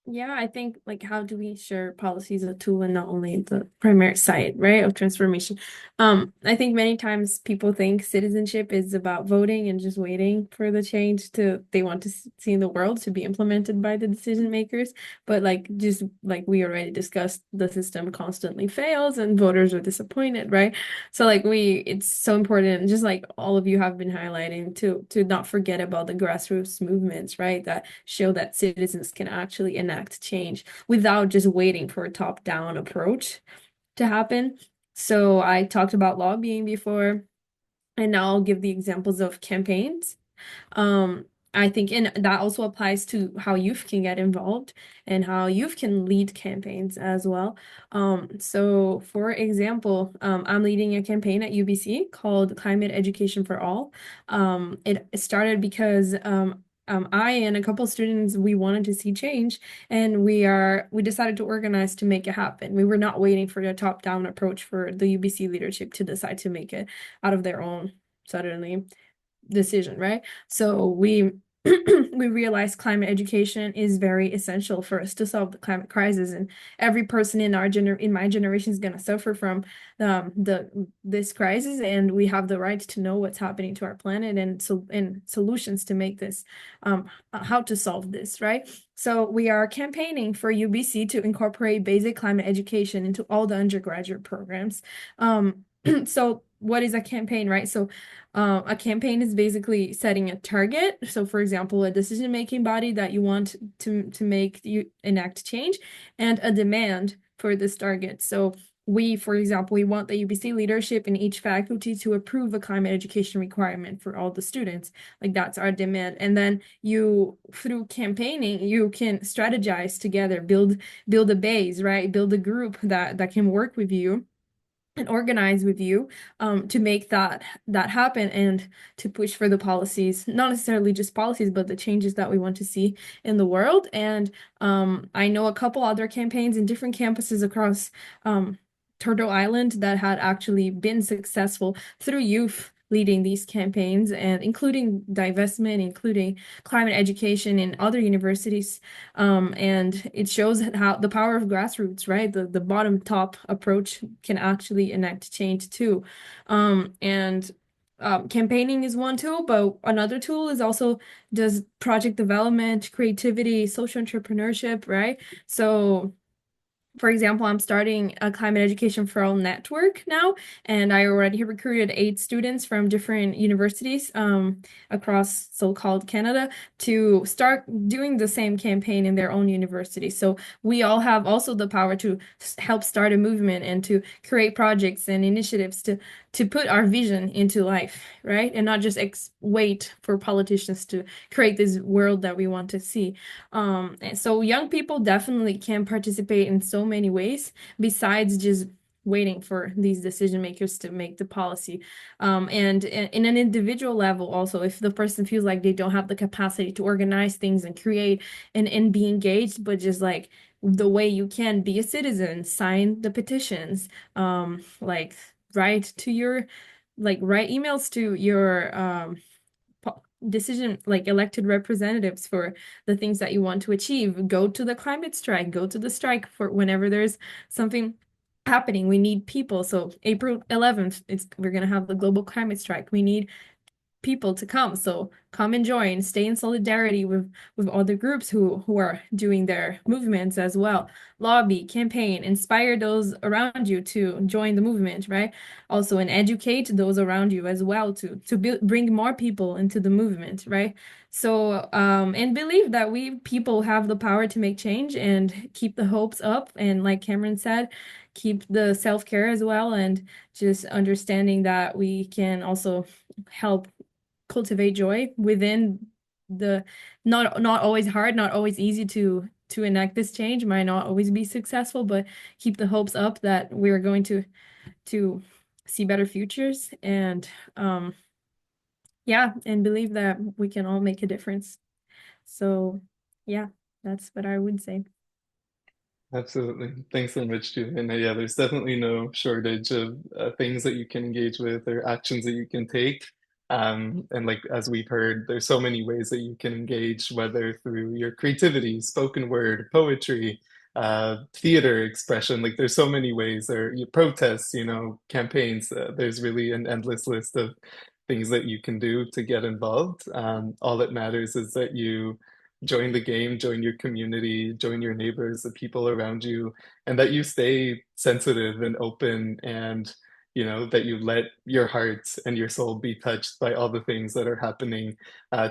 Yeah, I think like how do we share policy is a tool and not only the primary side, right, of transformation. I think many times people think citizenship is about voting and just waiting for the change they want to see in the world to be implemented by the decision makers. But just like we already discussed, the system constantly fails and voters are disappointed, right? So it's so important, just like all of you have been highlighting, to not forget about the grassroots movements, right, that show that citizens can actually enact change without just waiting for a top-down approach to happen. So I talked about lobbying before, and now I'll give the examples of campaigns. I think, and that also applies to how youth can get involved and how youth can lead campaigns as well. So for example, I'm leading a campaign at UBC called Climate Education for All. It started because I and a couple students, we wanted to see change, and we decided to organize to make it happen. We were not waiting for the top-down approach for the UBC leadership to decide to make it out of their own suddenly decision, right? So we we realized climate education is very essential for us to solve the climate crisis, and every person in my generation is going to suffer from this crisis, and we have the right to know what's happening to our planet and solutions to make this how to solve this, right? So we are campaigning for UBC to incorporate basic climate education into all the undergraduate programs. So what is a campaign, right? So a campaign is basically setting a target. So for example, a decision-making body that you want to enact change, and a demand for this target. So for example, we want the UBC leadership in each faculty to approve a climate education requirement for all the students. Like, that's our demand. And then through campaigning, you can strategize together, build a base, right? Build a group that can work with you and organize with you to make that happen, and to push for the policies, not necessarily just policies, but the changes that we want to see in the world. And I know a couple other campaigns in different campuses across Turtle Island that had actually been successful through youth leading these campaigns, and including divestment, including climate education in other universities. And it shows how the power of grassroots, right? The bottom top approach can actually enact change too. And campaigning is one tool, but another tool is also does project development, creativity, social entrepreneurship, right? So for example, I'm starting a climate education for all network now, and I already recruited 8 students from different universities across so-called Canada to start doing the same campaign in their own university. So we all have also the power to help start a movement and to create projects and initiatives to put our vision into life, right? And not just wait for politicians to create this world that we want to see. And so young people definitely can participate in so many ways besides just waiting for these decision makers to make the policy. And in an individual level also, if the person feels like they don't have the capacity to organize things and create and be engaged, but just like the way you can be a citizen, sign the petitions, like write emails to your decision, like elected representatives for the things that you want to achieve. Go to the climate strike, go to the strike for whenever there's something happening. We need people. So April 11th, we're gonna have the global climate strike. We need people to come. So come and join, stay in solidarity with other groups who are doing their movements as well. Lobby, campaign, inspire those around you to join the movement, right? Also, and educate those around you as well to bring more people into the movement, right? So, and believe that we people have the power to make change and keep the hopes up. And like Cameron said, keep the self-care as well, and just understanding that we can also help cultivate joy within the not always hard, not always easy to enact this change, might not always be successful, but keep the hopes up that we're going to see better futures, and yeah, and believe that we can all make a difference. So yeah, that's what I would say. Absolutely. Thanks so much, Julie. And yeah, there's definitely no shortage of things that you can engage with or actions that you can take. And like as we've heard, there's so many ways that you can engage, whether through your creativity, spoken word, poetry, theater expression. Like there's so many ways, or you protests, campaigns. There's really an endless list of things that you can do to get involved. All that matters is that you join the game, join your community, join your neighbors, the people around you, and that you stay sensitive and open, and that you let your heart and your soul be touched by all the things that are happening,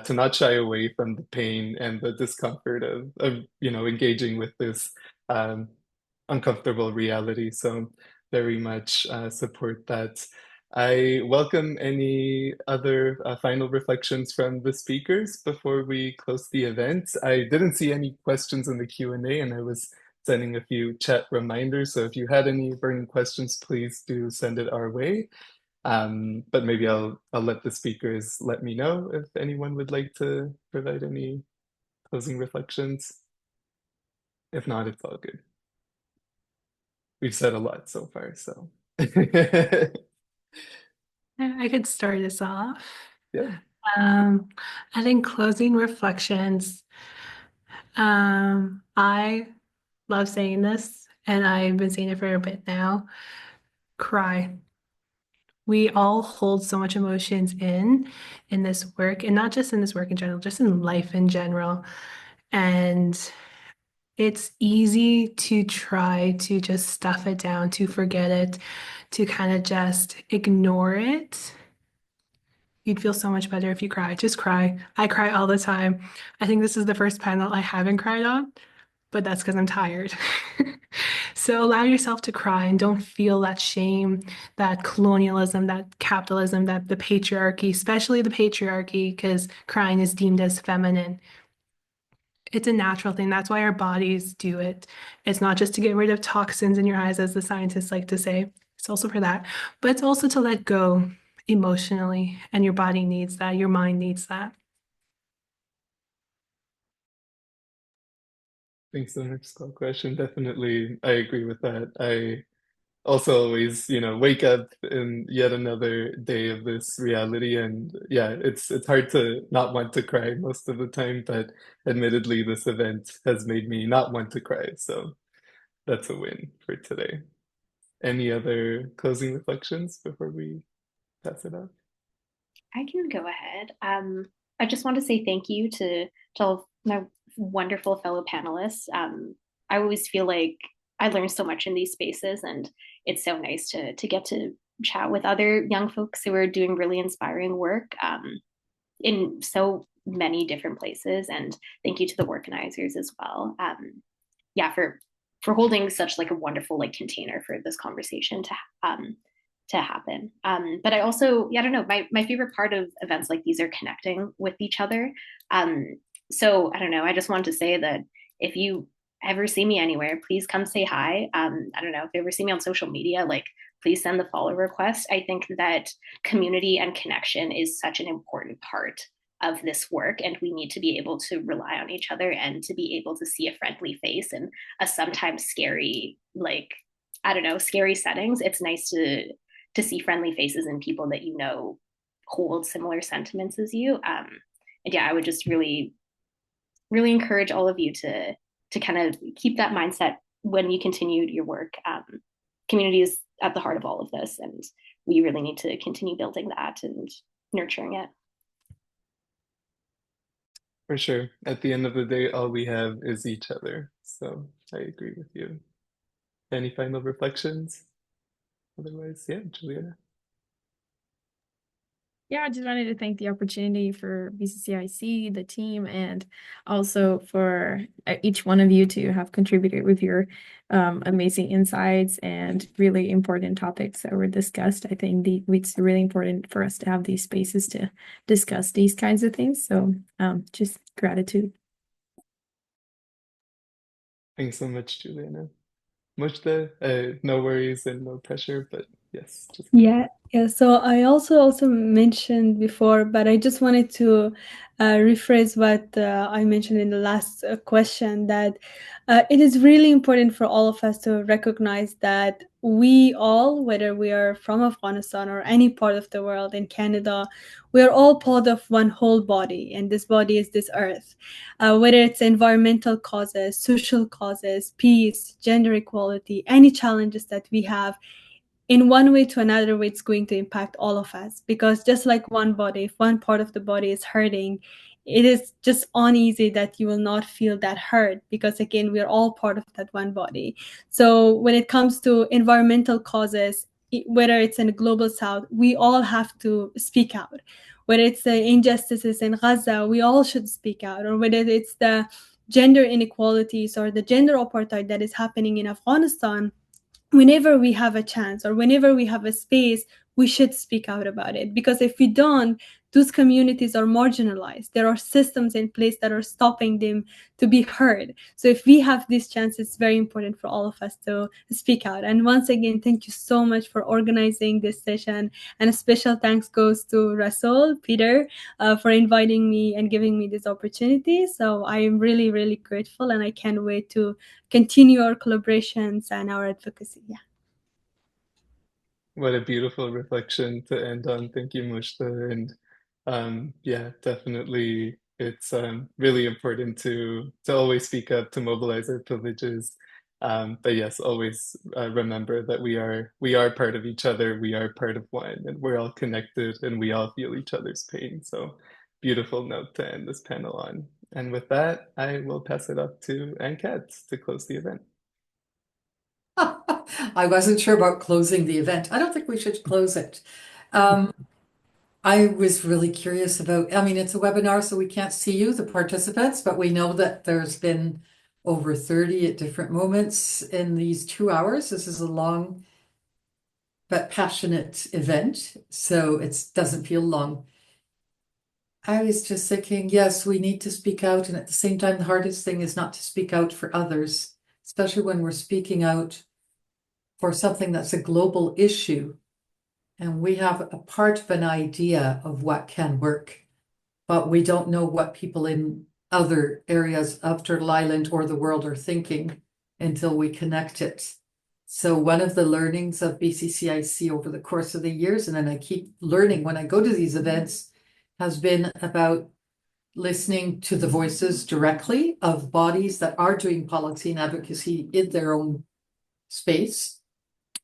to not shy away from the pain and the discomfort of engaging with this um, uncomfortable reality. So very much support that. I welcome any other final reflections from the speakers before we close the event. I didn't see any questions in the Q&A, and I was sending a few chat reminders. So if you had any burning questions, please do send it our way. But maybe I'll let the speakers let me know if anyone would like to provide any closing reflections. If not, it's all good. We've said a lot so far, so I could start us off. yeah. I think closing reflections. I love saying this, and I've been saying it for a bit now. Cry. We all hold so much emotions in this work, and not just in this work in general, just in life in general. And it's easy to try to just stuff it down, to forget it, to kind of just ignore it. You'd feel so much better if you cry. Just cry. I cry all the time. I think this is the first panel I haven't cried on, but that's because I'm tired. So allow yourself to cry and don't feel that shame, that colonialism, that capitalism, that the patriarchy, especially the patriarchy, because crying is deemed as feminine. It's a natural thing. That's why our bodies do it. It's not just to get rid of toxins in your eyes, as the scientists like to say. It's also for that, but it's also to let go emotionally, and your body needs that. Your mind needs that. Thanks so much, Skull Question. Definitely, I agree with that. I also always, wake up in yet another day of this reality, and yeah, it's hard to not want to cry most of the time, but admittedly, this event has made me not want to cry, so that's a win for today. Any other closing reflections before we pass it off? I can go ahead. I just want to say thank you to all of my wonderful fellow panelists. I always feel like I learn so much in these spaces, and it's so nice to get to chat with other young folks who are doing really inspiring work in so many different places. And thank you to the organizers as well. Yeah, for holding such like a wonderful like container for this conversation to happen. But I also, yeah, I don't know, my favorite part of events like these are connecting with each other. So I don't know, I just wanted to say that if you ever see me anywhere, please come say hi. I don't know, if you ever see me on social media, like please send the follow request. I think that community and connection is such an important part of this work, and we need to be able to rely on each other and to be able to see a friendly face in a sometimes scary, like, I don't know, scary settings. It's nice to see friendly faces and people that hold similar sentiments as you. And yeah, I would just really, really encourage all of you to kind of keep that mindset when you continue your work. Community is at the heart of all of this, and we really need to continue building that and nurturing it. For sure. At the end of the day, all we have is each other. So I agree with you. Any final reflections? Otherwise, yeah, Juliana. Yeah, I just wanted to thank the opportunity for BCCIC, the team, and also for each one of you to have contributed with your amazing insights and really important topics that were discussed. I think it's really important for us to have these spaces to discuss these kinds of things. So just gratitude. Thanks so much, Juliana. Mujde, no worries and no pressure, but yes, just Yeah. So I also mentioned before, but I just wanted to rephrase what I mentioned in the last question, that it is really important for all of us to recognize that we all, whether we are from Afghanistan or any part of the world, in Canada, we are all part of one whole body, and this body is this earth. Whether it's environmental causes, social causes, peace, gender equality, any challenges that we have, in one way to another way, it's going to impact all of us, because just like one body, if one part of the body is hurting, it is just uneasy that you will not feel that hurt, because again, we are all part of that one body. So when it comes to environmental causes, whether it's in the global south, we all have to speak out. Whether it's the injustices in Gaza, we all should speak out. Or whether it's the gender inequalities or the gender apartheid that is happening in Afghanistan, whenever we have a chance or whenever we have a space, we should speak out about it. Because if we don't, those communities are marginalized. There are systems in place that are stopping them to be heard. So if we have this chance, it's very important for all of us to speak out. And once again, thank you so much for organizing this session. And a special thanks goes to Rasul, Peter, for inviting me and giving me this opportunity. So I am really, really grateful, and I can't wait to continue our collaborations and our advocacy. Yeah. What a beautiful reflection to end on. Thank you, Mushta. And yeah, definitely it's really important to always speak up, to mobilize our privileges. But yes, always remember that we are part of each other, we are part of one, and we're all connected and we all feel each other's pain. So beautiful note to end this panel on. And with that, I will pass it up to Ankat to close the event. I wasn't sure about closing the event. I don't think we should close it. I was really curious about, I mean, it's a webinar, so we can't see you, the participants, but we know that there's been over 30 at different moments in these 2 hours. This is a long but passionate event, so it doesn't feel long. I was just thinking, yes, we need to speak out, and at the same time, the hardest thing is not to speak out for others, especially when we're speaking out for something that's a global issue. And we have a part of an idea of what can work, but we don't know what people in other areas of Turtle Island or the world are thinking until we connect it. So one of the learnings of BCCIC over the course of the years, and then I keep learning when I go to these events, has been about listening to the voices directly of bodies that are doing policy and advocacy in their own space,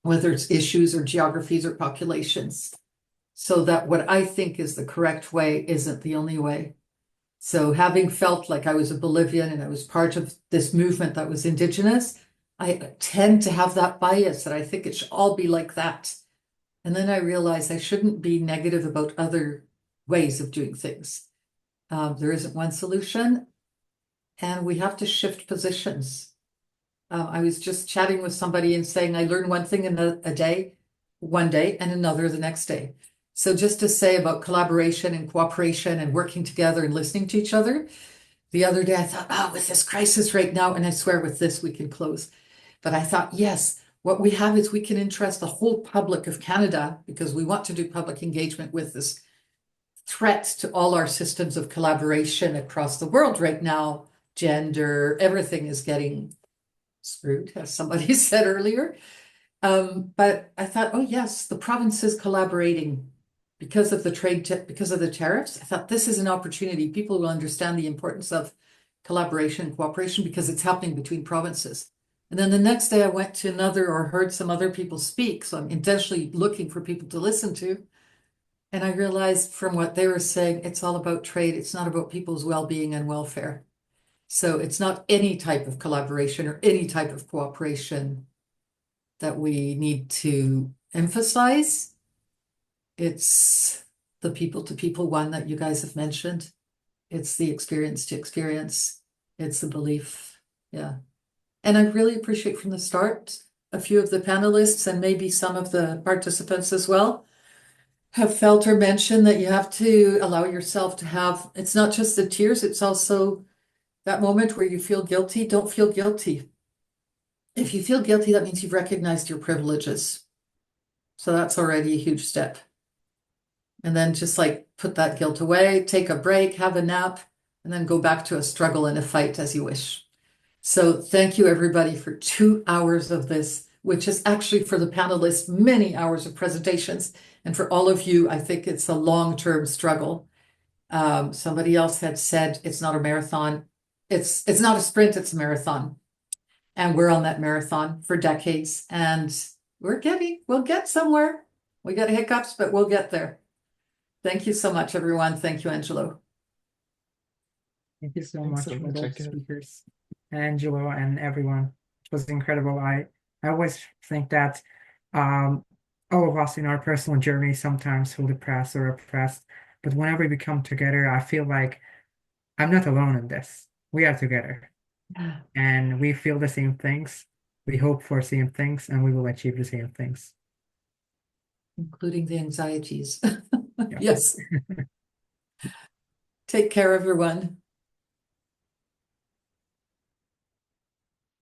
whether it's issues or geographies or populations, so that what I think is the correct way isn't the only way. So having felt like I was a Bolivian and I was part of this movement that was indigenous, I tend to have that bias that I think it should all be like that. And then I realized I shouldn't be negative about other ways of doing things. There isn't one solution, and we have to shift positions. I was just chatting with somebody and saying I learn one thing in a day, one day, and another the next day. So just to say about collaboration and cooperation and working together and listening to each other, the other day I thought, oh, with this crisis right now, and I swear with this we can close. But I thought, yes, what we have is we can interest the whole public of Canada, because we want to do public engagement with this threat to all our systems of collaboration across the world right now. Gender, everything is getting screwed, as somebody said earlier. But I thought, oh yes, the province is collaborating because of the because of the tariffs. I thought this is an opportunity. People will understand the importance of collaboration and cooperation because it's happening between provinces. And then the next day I went to another or heard some other people speak. So I'm intentionally looking for people to listen to. And I realized from what they were saying, it's all about trade. It's not about people's well-being and welfare. So it's not any type of collaboration or any type of cooperation that we need to emphasize. It's the people-to-people one that you guys have mentioned. It's the experience to experience. It's the belief. Yeah. And I really appreciate from the start, a few of the panelists and maybe some of the participants as well have felt or mentioned that you have to allow yourself to have, it's not just the tears, it's also that moment where you feel guilty. Don't feel guilty. If you feel guilty, that means you've recognized your privileges. So that's already a huge step. And then just like put that guilt away, take a break, have a nap, and then go back to a struggle and a fight as you wish. So thank you everybody for 2 hours of this, which is actually for the panelists, many hours of presentations. And for all of you, I think it's a long-term struggle. Somebody else had said it's not a marathon. It's not a sprint, it's a marathon. And we're on that marathon for decades, and we'll get somewhere. We got hiccups, but we'll get there. Thank you so much, everyone. Thank you, Angelo. Thank you so Thanks much so for much, those Ankat. speakers, Angelo and everyone. It was incredible. I always think that all of us in our personal journey sometimes feel depressed or oppressed, but whenever we come together, I feel like I'm not alone in this. We are together, and we feel the same things. We hope for the same things, and we will achieve the same things. Including the anxieties. Yeah. Yes. Take care, everyone.